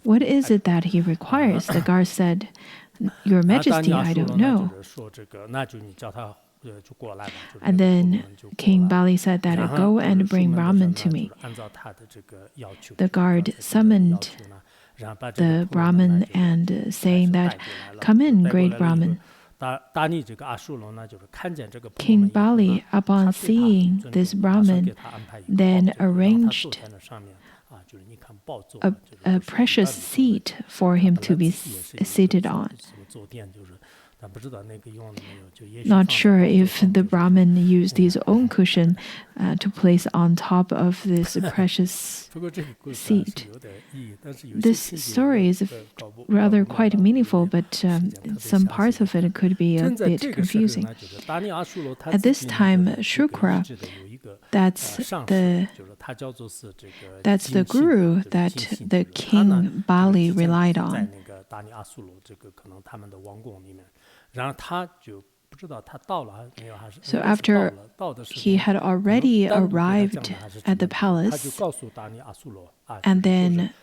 what is it that he requires? The guard said, Your Majesty, I don't know. And then King Bali said that, go and bring Brahman to me. The guard summoned the Brahman and saying that, come in, great Brahman. King Bali, upon seeing this Brahman, then arranged a precious seat for him to be seated on. Not sure if the Brahmin used his own cushion to place on top of this precious seat. This story is rather quite meaningful, but some parts of it could be a bit confusing. At this time, Shukra, that's the guru that the king Bali relied on. So after he had already arrived at the palace and then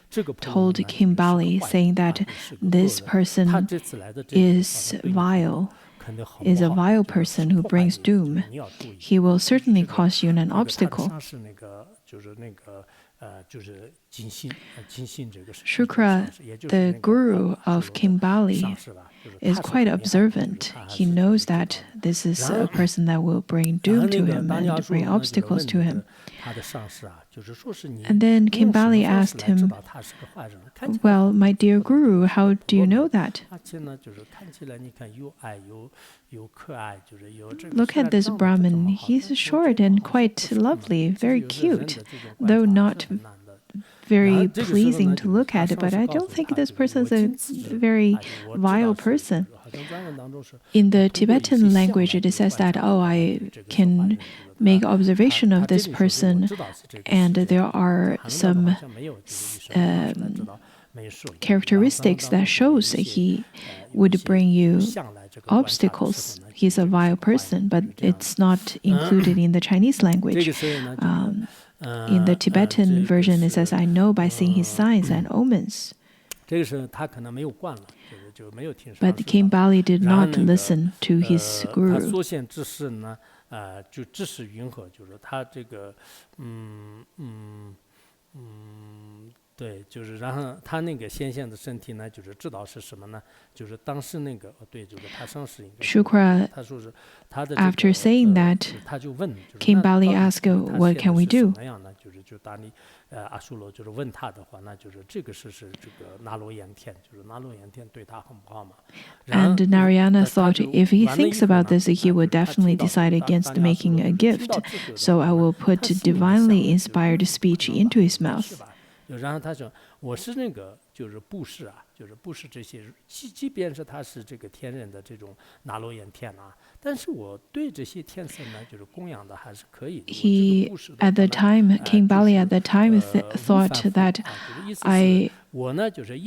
told King Bali, saying that this person is vile, is a vile person who brings doom. He will certainly cause you an obstacle. Shukra, the guru of King Bali, is quite observant. He knows that this is a person that will bring doom to him and bring obstacles to him. And then King Bali asked him, well, my dear guru, how do you know that? Look at this Brahmin. He's short and quite lovely, very cute, though not very pleasing to look at, but I don't think this person is a very vile person. In the Tibetan language, it says that, oh, I can make observation of this person, and there are some characteristics that shows he would bring you obstacles. He's a vile person, but it's not included in the Chinese language. In the Tibetan version, it says, I know by seeing his signs and omens. But King Bali did not listen to his guru. 对，就是然后他那个先现的身体呢，就是知道是什么呢？就是当时那个对，就是他上师应该 Shukra, 他说是他的 after saying that, 他就问， King Bali asked, what can we do? 什么样呢？就当你阿修罗就是问他的话，那就是这个是这个那罗延天，就是那罗延天对他很不好嘛。And Narayana thought if he thinks about this, he would definitely decide against making a gift. So I will put divinely inspired speech into his mouth. 然后他说：“我是那个就是布施啊，就是布施这些，即便是他是这个天人的这种那罗延天啊，但是我对这些天神呢，就是供养的还是可以的。He, at the time, King Bali at the time thought that I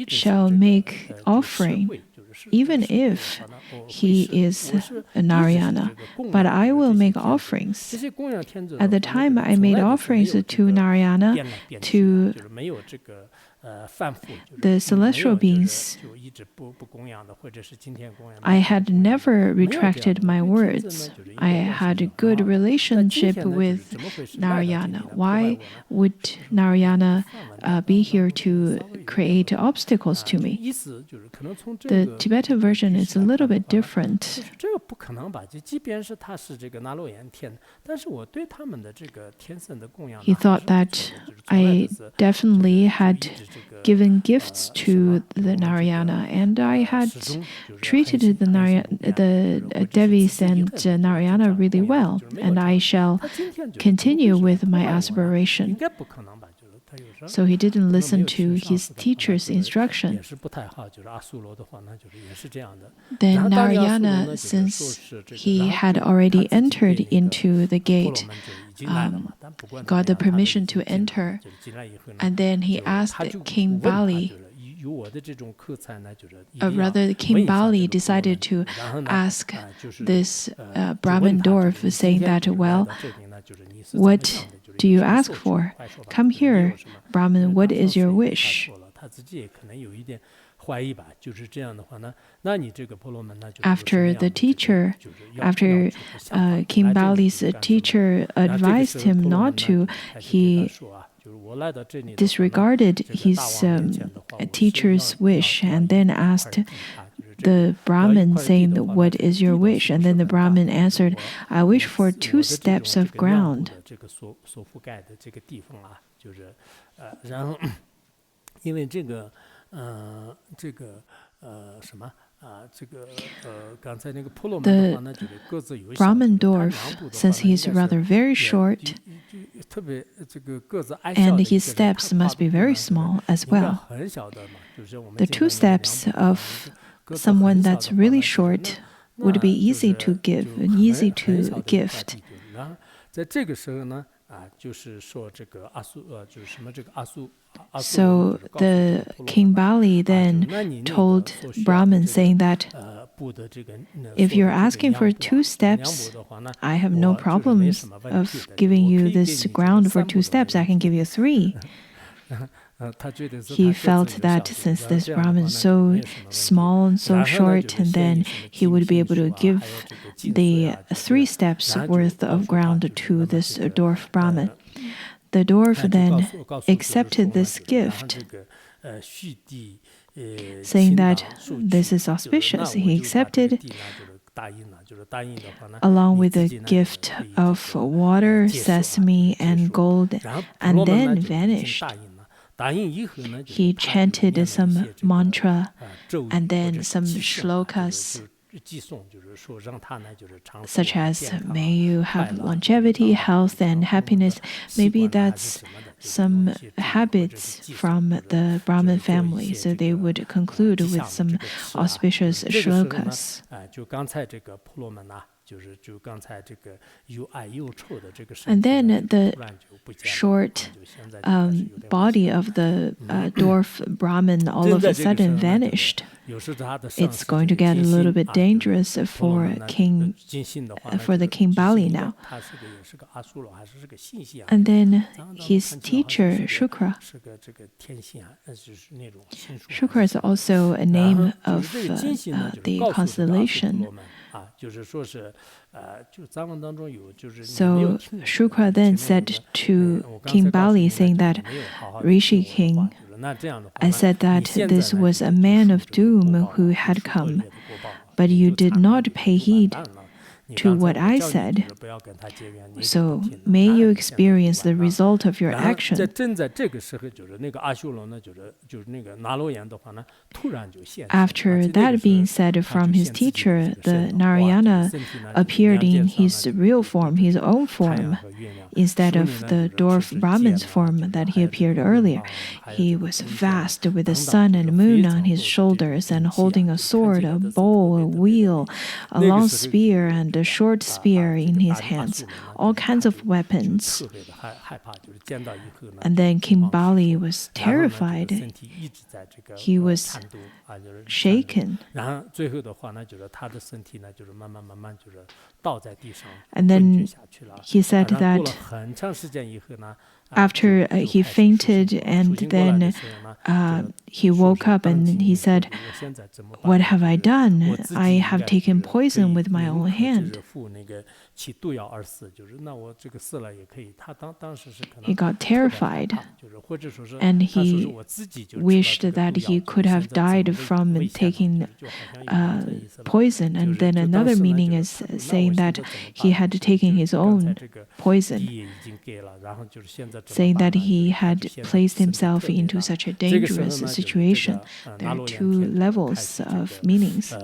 shall make offering, even if he is Narayana, but I will make offerings. At the time, I made offerings to Narayana, to the celestial beings. I had never retracted my words. I had a good relationship with Narayana. Why would Narayana be here to create obstacles to me? The Tibetan version is a little bit different. He thought that I definitely had given gifts to the Narayana, and I had treated the Devis and Narayana really well, and I shall continue with my aspiration. So he didn't listen to his teacher's instruction. Then Narayana, since he had already entered into the gate, got the permission to enter, and then he asked King Bali, rather King Bali decided to ask this Brahmin dwarf, saying that, well, what do you ask for? Come here, Brahmin, what is your wish? After the teacher, after King Bali's teacher advised him not to, he disregarded his teacher's wish and then asked the Brahmin, saying, what is your wish? And then the Brahmin answered, I wish for 2 steps of ground. The Brahmin dwarf, since he is rather very short, and his steps must be very small as well. The 2 steps of someone that's really short would be easy to give, easy to gift. So the King Bali then told Brahmin, saying that if you're asking for 2 steps, I have no problems of giving you this ground for 2 steps. I can give you 3. He felt that since this Brahmin is so small and so short, and then he would be able to give the 3 steps worth of ground to this dwarf Brahmin. The dwarf then accepted this gift, saying that this is auspicious. He accepted along with the gift of water, sesame, and gold, and then vanished. He chanted some mantra and then some shlokas, such as, may you have longevity, health, and happiness. Maybe that's some habits from the Brahmin family, so they would conclude with some auspicious shlokas. And then the short body of the dwarf Brahmin all of a sudden vanished. it's going to get a little bit dangerous for the King Bali now. And then his teacher, Shukra. Shukra is also a name of the constellation. So Shukra then said to King Bali, saying that Rishi King, I said that this was a man of doom who had come, but you did not pay heed to what I said. So may you experience the result of your action. After that being said from his teacher, the Narayana appeared in his real form, his own form, instead of the dwarf Brahman's form that he appeared earlier. He was vast with the sun and moon on his shoulders and holding a sword, a bow, a wheel, a long spear, and a short spear in his hands, all kinds of weapons. And then King Bali was terrified. He was shaken. And then he said that after he fainted and then he woke up and he said, what have I done? I have taken poison with my own hand. He got terrified and he wished that he could have died from taking poison. And then another meaning is saying that he had taken his own poison, saying that he had placed himself into such a dangerous situation. There are two levels of meanings.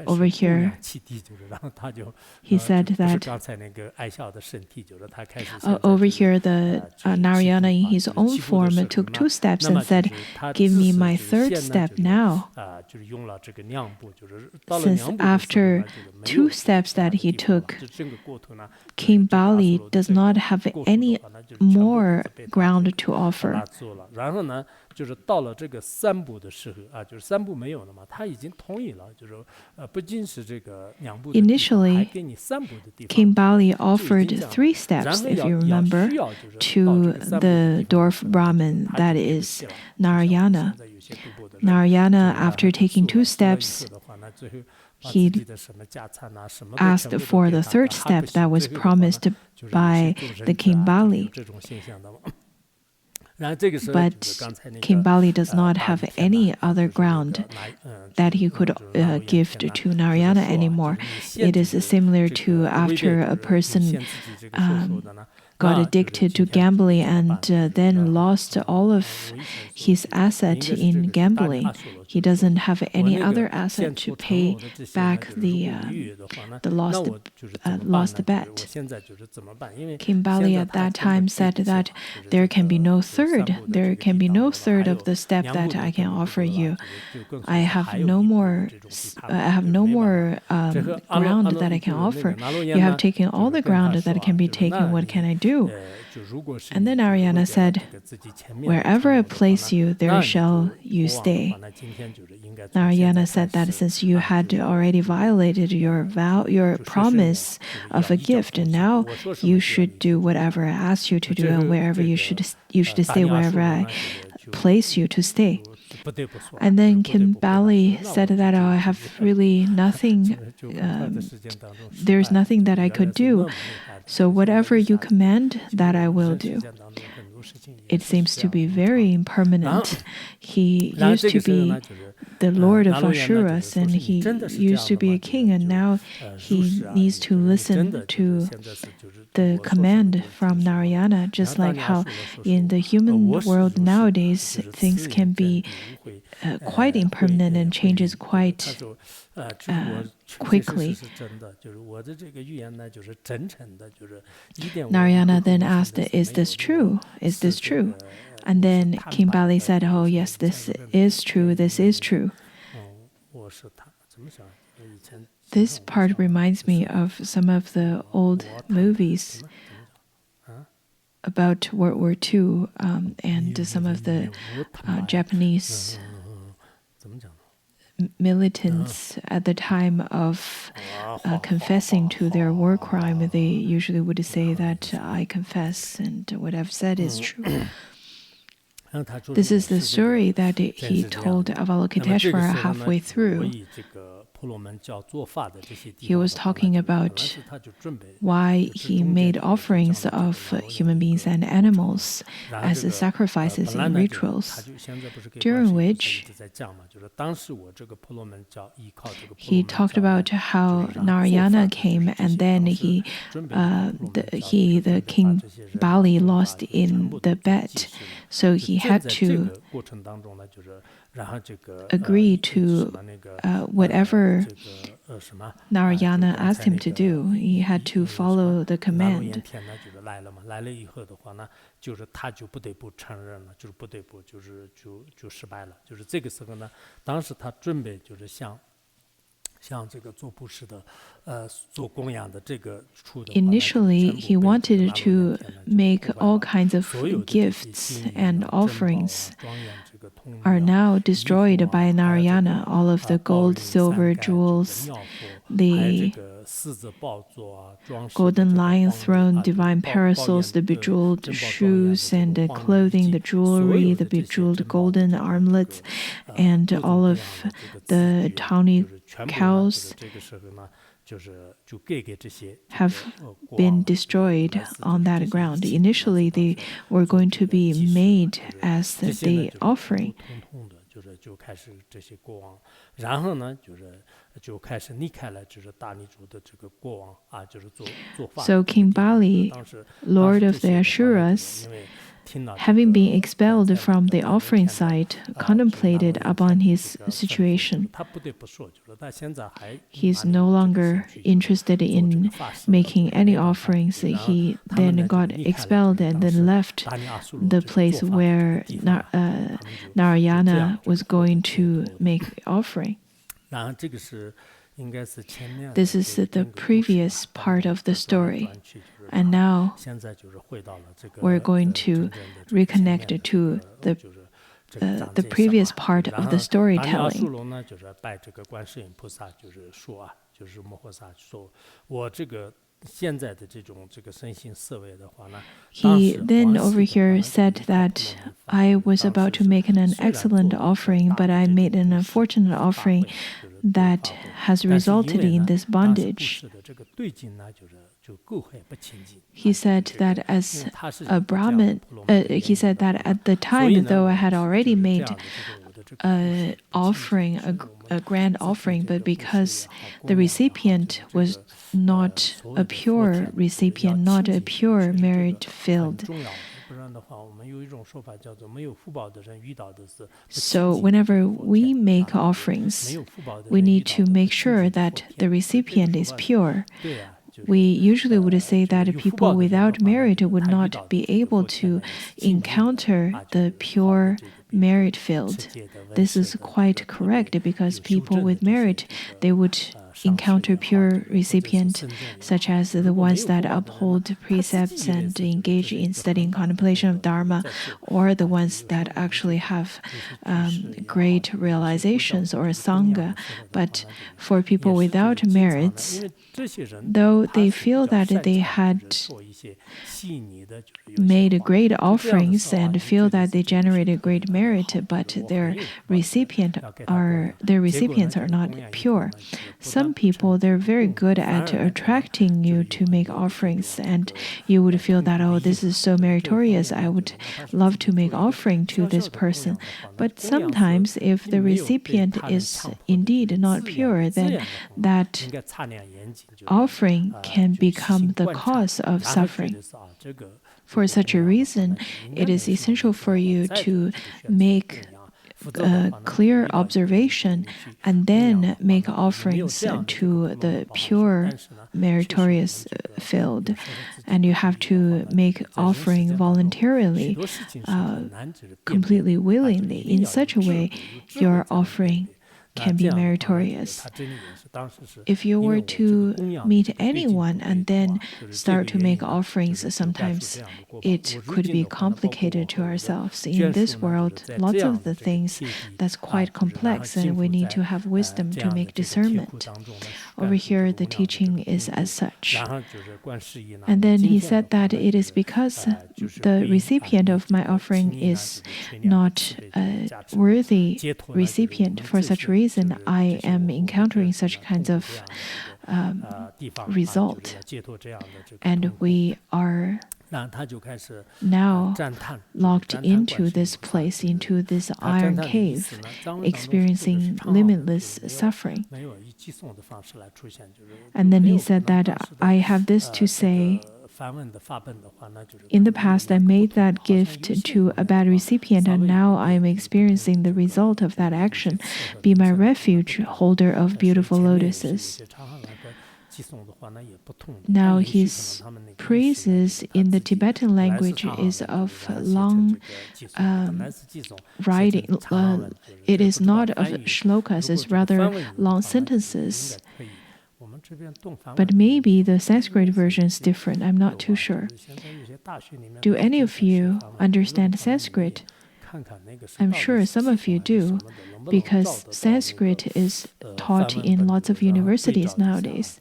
Over here, he said that over here, the Narayana in his own form took 2 steps and said, give me my 3rd step now. Since after 2 steps that he took, King Bali does not have any more ground to offer. Initially, King Bali offered 3 steps, if you remember, to the dwarf Brahmin, that is Narayana. Narayana, after taking 2 steps, he asked for the 3rd step that was promised by the King Bali. But King Bali does not have any other ground that he could give to Narayana anymore. It is similar to after a person got addicted to gambling and then lost all of his asset in gambling. He doesn't have any other asset to pay back the lost bet. King Bali at that time said that there can be no third. There can be no third of the step that I can offer you. I have no more ground that I can offer. You have taken all the ground that can be taken. What can I do? And then Narayana said, wherever I place you, there shall you stay. Narayana said that since you had already violated your vow, your promise of a gift, and now you should do whatever I ask you to do, and wherever you should stay wherever I place you to stay. And then King Bali said that I have really nothing, there's nothing that I could do. So whatever you command, that I will do. It seems to be very impermanent. He used to be the lord of Asuras, and he used to be a king, and now he needs to listen to the command from Narayana, just like how in the human world nowadays things can be quite impermanent and changes quite quickly. Narayana then asked, is this true? Is this true? And then King Bali said, oh yes, this is true, this is true. This part reminds me of some of the old movies about World War II and some of the Japanese militants at the time of confessing to their war crime, they usually would say that I confess and what I've said is true. This is the story that he told Avalokiteshvara halfway through. He was talking about why he made offerings of human beings and animals as sacrifices in rituals, during which he talked about how Narayana came and then the King Bali lost in the bet. So he had to agree to whatever Narayana asked him to do. He had to follow the command. Initially, he wanted to make all kinds of gifts and offerings are now destroyed by Narayana. All of the gold, silver, jewels, the golden lion throne, divine parasols, the bejeweled shoes and the clothing, the jewelry, the bejeweled golden armlets, and all of the tawny cows have been destroyed on that ground. Initially, they were going to be made as the offering. So King Bali, Lord of the Asuras, having been expelled from the offering site, contemplated upon his situation. He is no longer interested in making any offerings. He then got expelled and then left the place where Narayana was going to make offering. This is the previous part of the story. And now we're going to reconnect to the previous part of the storytelling. He then over here said that I was about to make an excellent offering, but I made an unfortunate offering that has resulted in this bondage. He said that as a Brahmin, he said that at the time, though I had already made an offering, a grand offering, but because the recipient was not a pure recipient, not a pure merit-filled. So whenever we make offerings, we need to make sure that the recipient is pure. We usually would say that people without merit would not be able to encounter the pure merit field. This is quite correct because people with merit, they would encounter pure recipients, such as the ones that uphold precepts and engage in studying contemplation of Dharma, or the ones that actually have great realizations or Sangha. But for people without merits, though they feel that they had made great offerings and feel that they generated great merit, but their recipients are not pure. Some people, they're very good at attracting you to make offerings, and you would feel that, oh, this is so meritorious, I would love to make offering to this person. But sometimes if the recipient is indeed not pure, then that offering can become the cause of suffering. For such a reason, it is essential for you to make a clear observation and then make offerings to the pure meritorious field. And you have to make offering voluntarily, completely willingly. In such a way, your offering can be meritorious. If you were to meet anyone and then start to make offerings, sometimes it could be complicated to ourselves. In this world, lots of the things that's quite complex, and we need to have wisdom to make discernment. Over here, the teaching is as such. And then he said that it is because the recipient of my offering is not a worthy recipient. For such reason, I am encountering such kinds of result. And we are now locked into this place, into this iron cave, experiencing limitless suffering. And then he said that I have this to say. In the past, I made that gift to a bad recipient, and now I am experiencing the result of that action. Be my refuge, holder of beautiful lotuses. Now, his praises in the Tibetan language is of long writing. It is not of shlokas, it's rather long sentences. But maybe the Sanskrit version is different. I'm not too sure. Do any of you understand Sanskrit? I'm sure some of you do, because Sanskrit is taught in lots of universities nowadays.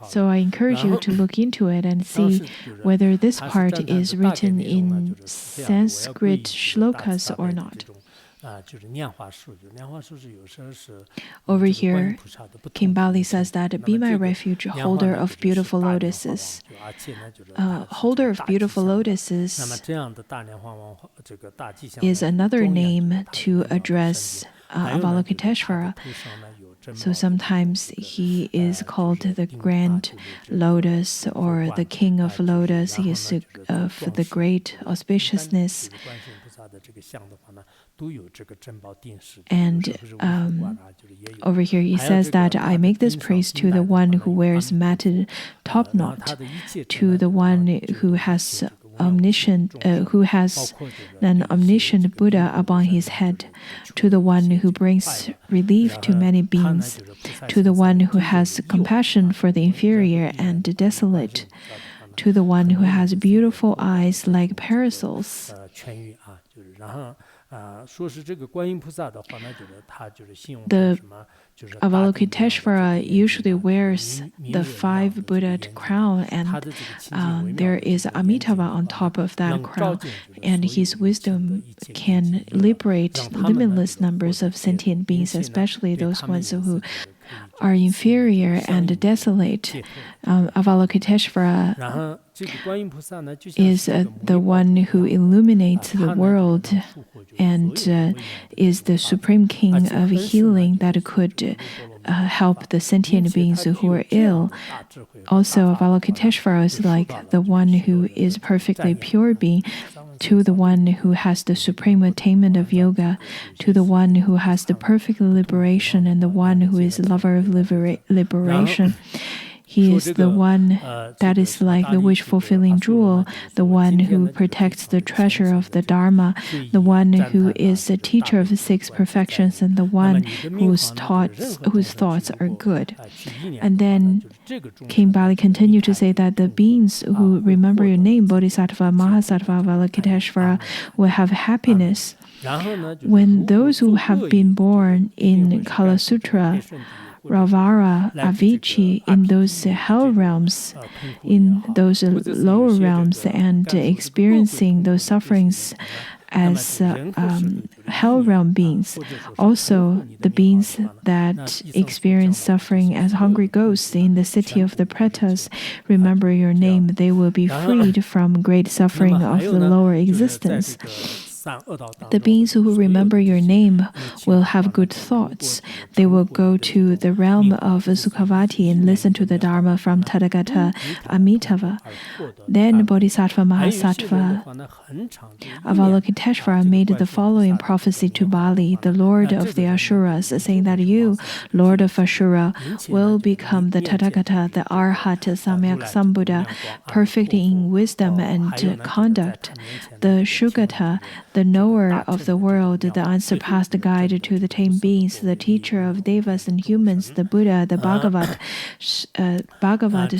So I encourage you to look into it and see whether this part is written in Sanskrit shlokas or not. Over here, King Bali says that, be my refuge, holder of beautiful lotuses. Holder of beautiful lotuses is another name to address Avalokiteshvara. So sometimes he is called the Grand Lotus or the King of Lotus. He is of the great auspiciousness. And over here he says that I make this praise to the one who wears matted topknot, to the one who has an omniscient Buddha upon his head, to the one who brings relief to many beings, to the one who has compassion for the inferior and desolate, to the one who has beautiful eyes like parasols. The Avalokiteshvara usually wears the 5-Buddha crown, and there is Amitabha on top of that crown, and his wisdom can liberate limitless numbers of sentient beings, especially those ones who are inferior and desolate. Avalokiteshvara is the one who illuminates the world and is the supreme king of healing that could help the sentient beings who are ill. Also, Avalokiteshvara is like the one who is perfectly pure being, to the one who has the supreme attainment of yoga, to the one who has the perfect liberation, and the one who is lover of liberation. He is the one that is like the wish-fulfilling jewel, the one who protects the treasure of the Dharma, the one who is the teacher of the 6 perfections, and the one whose thoughts are good. And then King Bali continued to say that the beings who remember your name, Bodhisattva, Mahasattva, Avalokiteshvara, will have happiness. When those who have been born in Kala Sutra, Ravara, Avicii, in those hell realms, in those lower realms, and experiencing those sufferings as hell realm beings. Also, the beings that experience suffering as hungry ghosts in the city of the Pretas, remember your name, they will be freed from great suffering of the lower existence. The beings who remember your name will have good thoughts. They will go to the realm of Sukhavati and listen to the Dharma from Tathagata Amitabha. Then Bodhisattva Mahasattva Avalokiteshvara made the following prophecy to Bali, the lord of the Asuras, saying that you, lord of Ashura, will become the Tathagata, the Arhat, Samyak Sambuddha, perfect in wisdom and conduct, the Shugata, the knower of the world, the unsurpassed guide to the tame beings, the teacher of devas and humans, the Buddha, the Bhagavat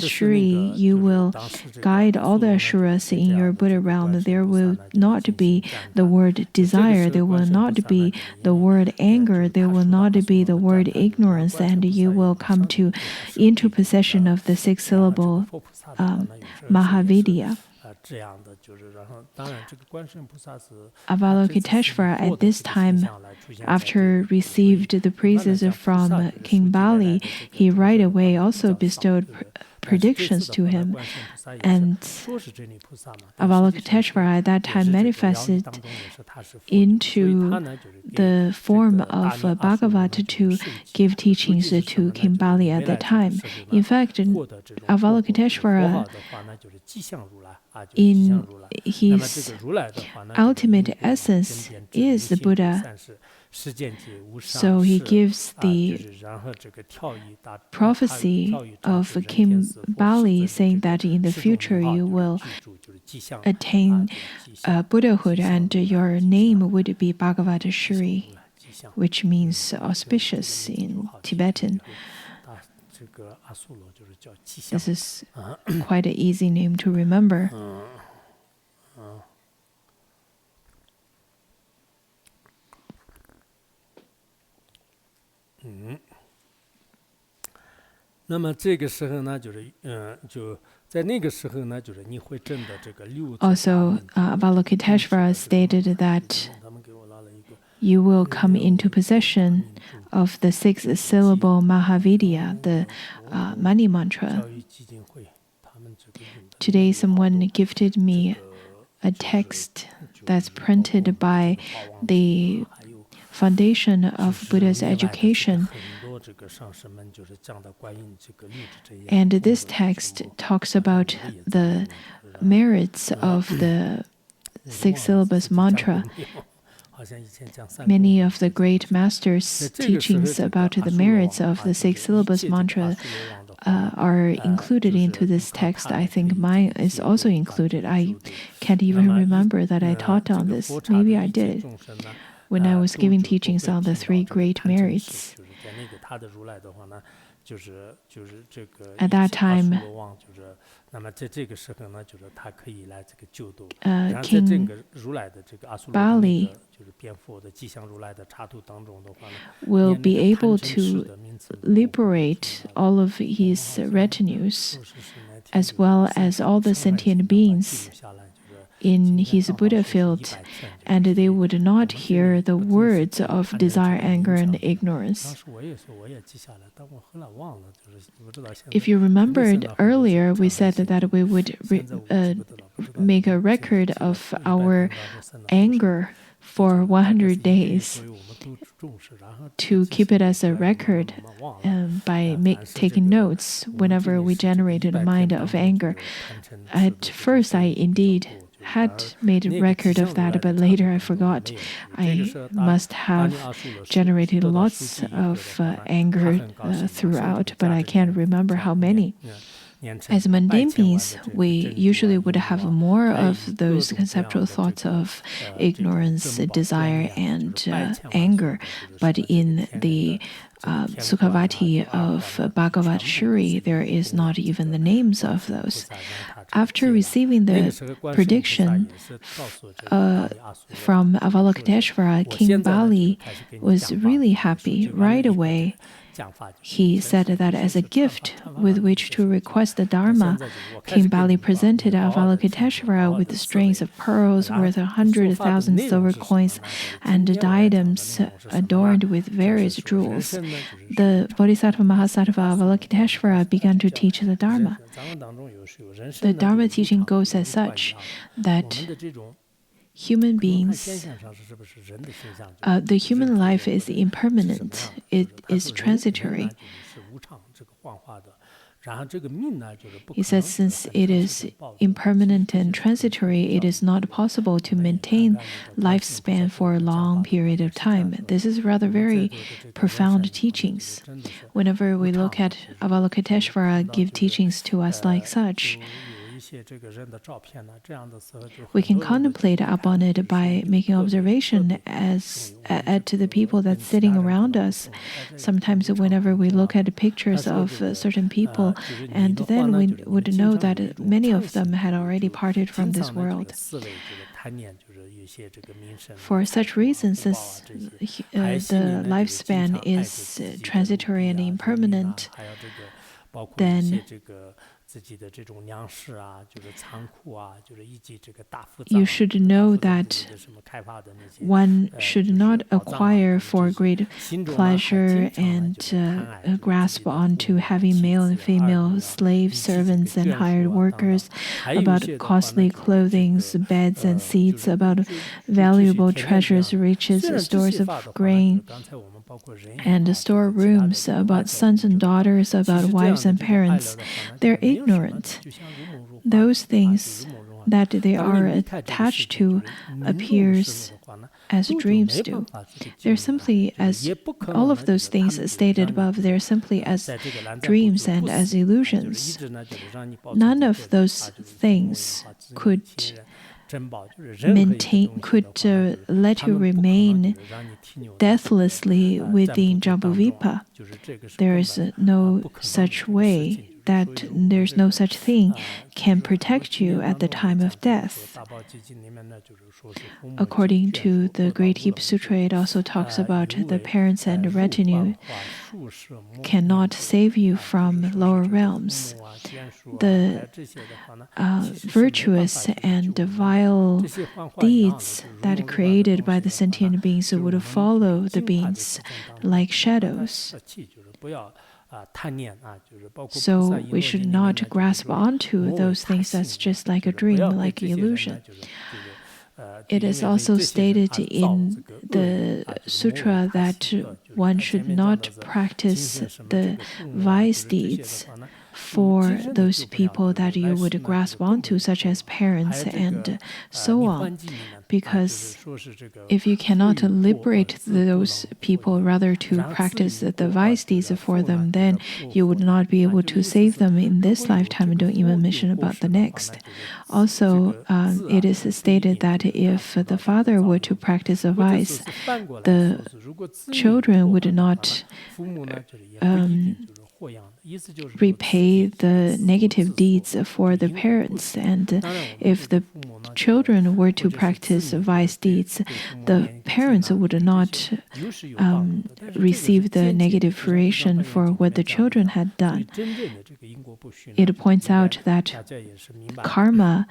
Shri, you will guide all the Asuras in your Buddha realm. There will not be the word desire, there will not be the word anger, there will not be the word ignorance, and you will come into possession of the six-syllable Mahavidya. Avalokiteshvara at this time, after received the praises from King Bali, he right away also bestowed predictions to him, and Avalokiteshvara at that time manifested into the form of Bhagavat to give teachings to King Bali at that time. In fact, Avalokiteshvara, in his ultimate essence, is the Buddha. So he gives the prophecy of King Bali, saying that in the future you will attain Buddhahood and your name would be Bhagavat Shri, which means auspicious in Tibetan. This is quite an easy name to remember. Also, Avalokiteshvara stated that you will come into possession of the six-syllable Mahavidya, the money mantra. Today, someone gifted me a text that's printed by the Foundation of Buddha's Education. And this text talks about the merits of the six-syllabus mantra. Many of the great masters' teachings about the merits of the six-syllabus mantra are included into this text. I think mine is also included. I can't even remember that I taught on this. Maybe I did when I was giving teachings on the three great merits. At that time, King Bali will be able to liberate all of his retinues, as well as all the sentient beings in his Buddha field, and they would not hear the words of desire, anger, and ignorance. If you remembered earlier, we said that we would make a record of our anger for 100 days to keep it as a record by taking notes whenever we generated a mind of anger. At first, I indeed had made a record of that, but later I forgot. I must have generated lots of anger throughout, but I can't remember how many. As mundane beings, we usually would have more of those conceptual thoughts of ignorance, desire, and anger. But in the Sukhavati of Bhagavat Shri, there is not even the names of those. After receiving the prediction from Avalokiteshvara, King Bali was really happy right away. He said that as a gift with which to request the Dharma, King Bali presented Avalokiteshvara with strings of pearls worth 100,000 silver coins and diadems adorned with various jewels. The Bodhisattva Mahasattva Avalokiteshvara began to teach the Dharma. The Dharma teaching goes as such that human beings, the human life is impermanent, it is transitory. He says since it is impermanent and transitory, it is not possible to maintain lifespan for a long period of time. This is rather very profound teachings. Whenever we look at Avalokiteshvara give teachings to us like such, We can contemplate upon it by making observation to the people that's sitting around us. Sometimes whenever we look at pictures of certain people, and then we would know that many of them had already parted from this world. For such reasons, the lifespan is transitory and impermanent, then you should know that one should not acquire for great pleasure and grasp onto having male and female slaves, servants, and hired workers, about costly clothing, beds and seats, about valuable treasures, riches, stores of grain, and storerooms, about sons and daughters, about wives and parents. They're ignorant. Those things that they are attached to appears as dreams do. They're simply as all of those things stated above, they're simply as dreams and as illusions. None of those things could let you remain deathlessly within Jambudvipa. There is no such way, that there's no such thing can protect you at the time of death. According to the Great Heap Sutra, it also talks about the parents and retinue cannot save you from lower realms. The virtuous and vile deeds that are created by the sentient beings would follow the beings like shadows. So we should not grasp onto those things that's just like a dream, like an illusion. It is also stated in the sutra that one should not practice the vice deeds for those people that you would grasp onto, such as parents and so on. Because if you cannot liberate those people, rather to practice the vice deeds for them, then you would not be able to save them in this lifetime, and don't even mention about the next. Also, it is stated that if the father were to practice a vice, the children would not repay the negative deeds for the parents, and if the children were to practice vice deeds, the parents would not receive the negative fruition for what the children had done. It points out that karma,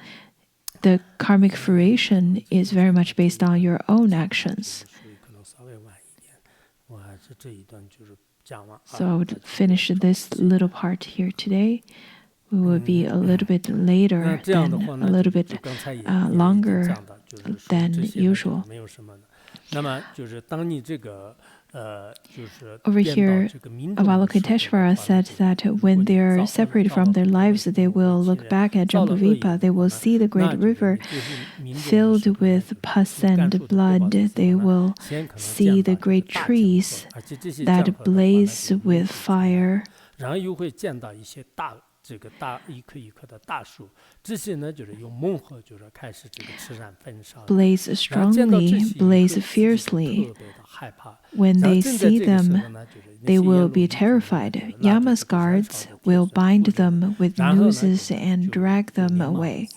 the karmic fruition, is very much based on your own actions. So I would finish this little part here today. We will be a little bit later than a little bit longer than usual. Over here, Avalokiteshvara said that when they are separated from their lives, they will look back at Jambudvipa. They will see the great river filled with pus and blood. They will see the great trees that blaze with fire. Blaze strongly, blaze fiercely. When they see them, they will be terrified. Yama's guards will bind them with nooses and drag them away.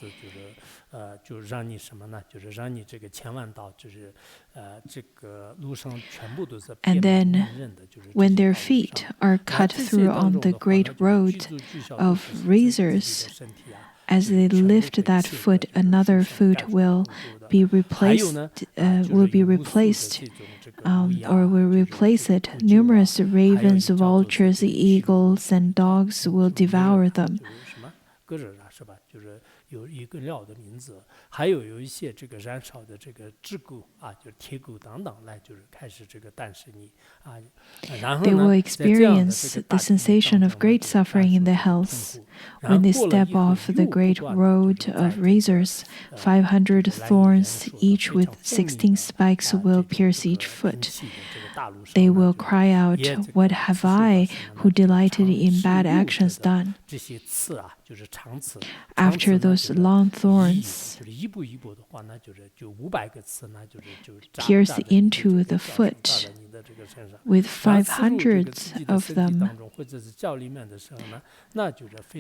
And then, when their feet are cut through on the great road of razors, as they lift that foot, another foot will be replaced, or will replace it. Numerous ravens, vultures, eagles, and dogs will devour them. They will experience the sensation of great suffering in the hells. When they step off the great road of razors, 500 thorns, each with 16 spikes, will pierce each foot. They will cry out, "What have I, who delighted in bad actions, done?" after those long thorns pierce into the foot with 500 of them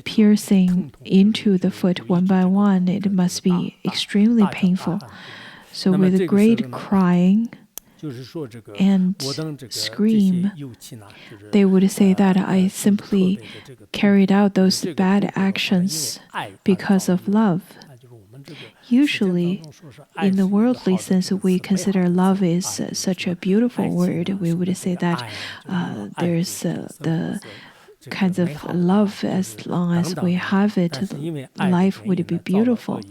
piercing into the foot one by one. It must be extremely painful. So with great crying and scream, they would say that I simply carried out those bad actions because of love. Usually, in the worldly sense, we consider love is such a beautiful word. We would say that there's the kinds of love, as long as we have it, life would be beautiful.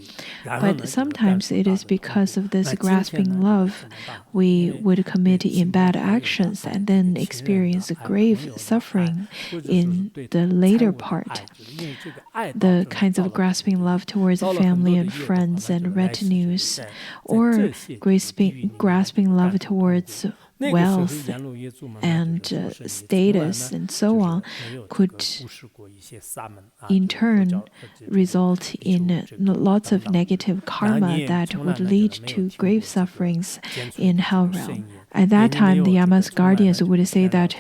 But sometimes it is because of this grasping love, we would commit in bad actions and then experience grave suffering in the later part. The kinds of grasping love towards family and friends and retinues, or grasping love towards wealth and status and so on, could in turn result in lots of negative karma that would lead to grave sufferings in hell realm. At that time, the Yama's guardians would say that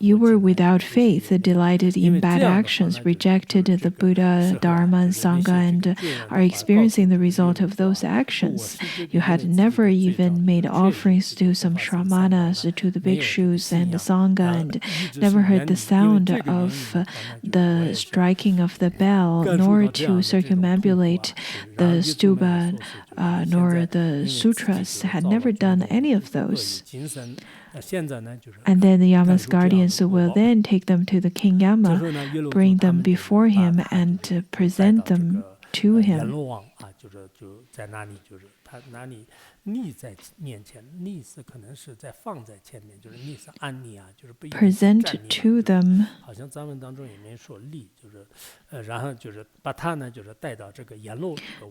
you were without faith, delighted in bad actions, rejected the Buddha, Dharma, and Sangha, and are experiencing the result of those actions. You had never even made offerings to some shramanas, to the bhikshus and the Sangha, and never heard the sound of the striking of the bell, nor to circumambulate the stupa, nor the sutras, had never done any of those. And then the Yama's guardians will then take them to the King Yama, bring them before him, and present them to him. Present to them.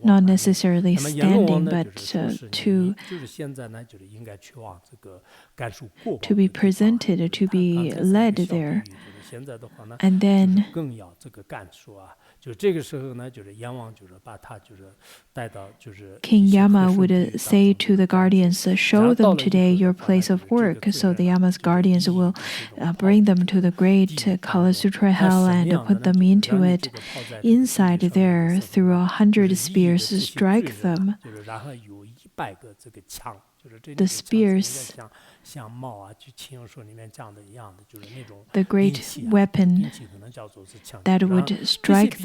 Not necessarily standing, but to be presented, to be led there. And then King Yama would say to the guardians, show them today your place of work. So the Yama's guardians will bring them to the great Kala Sutra hell and put them into it. Inside there, through 100 spears, strike them. The spears, the great weapon that would strike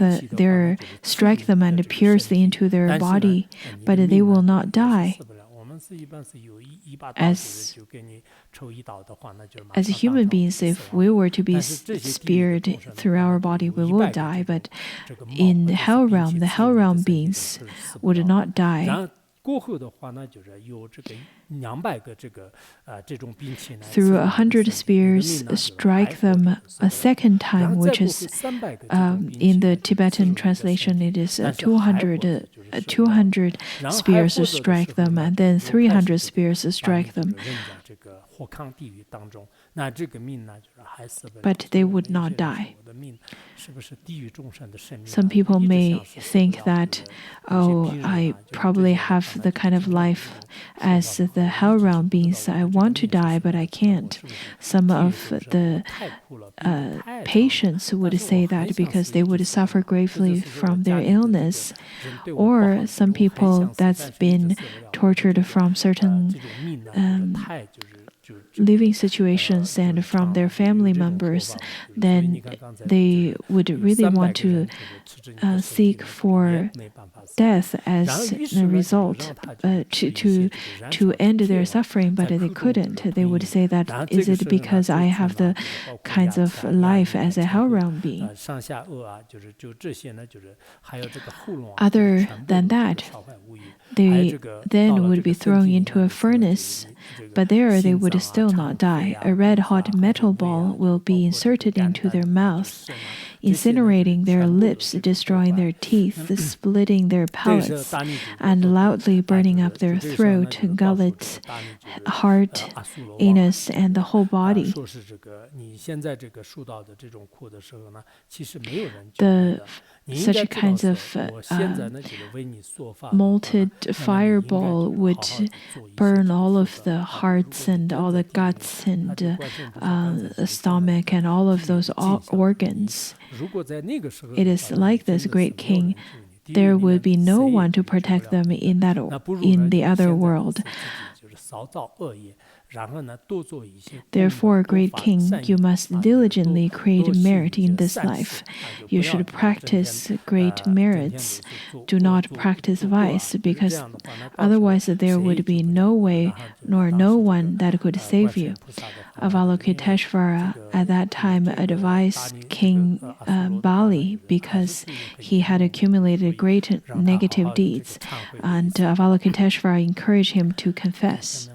them and pierce into their body, but they will not die. As human beings, if we were to be speared through our body, we will die. But in the hell realm beings would not die. Through 100 spears, strike them a second time, which is in the Tibetan translation, it is 200 spears strike them, and then 300 spears strike them. But they would not die. Some people may think that, I probably have the kind of life as the hell realm beings. I want to die, but I can't. Some of the patients would say that because they would suffer gravely from their illness. Or some people that's been tortured from certain living situations and from their family members, then they would really want to seek for death as a result to end their suffering, but they couldn't. They would say that, is it because I have the kinds of life as a hell realm being? Other than that, they then would be thrown into a furnace, but there they would still not die. A red-hot metal ball will be inserted into their mouth, incinerating their lips, destroying their teeth, splitting their palates, and loudly burning up their throat, gullet, heart, anus, and the whole body. such kinds of molten fireball would burn all of the hearts and all the guts and stomach and all of those organs. It is like this, great king. There would be no one to protect them in the other world. Therefore, great king, you must diligently create merit in this life. You should practice great merits. Do not practice vice, because otherwise there would be no way nor no one that could save you. Avalokiteshvara at that time advised King Bali because he had accumulated great negative deeds, and Avalokiteshvara encouraged him to confess.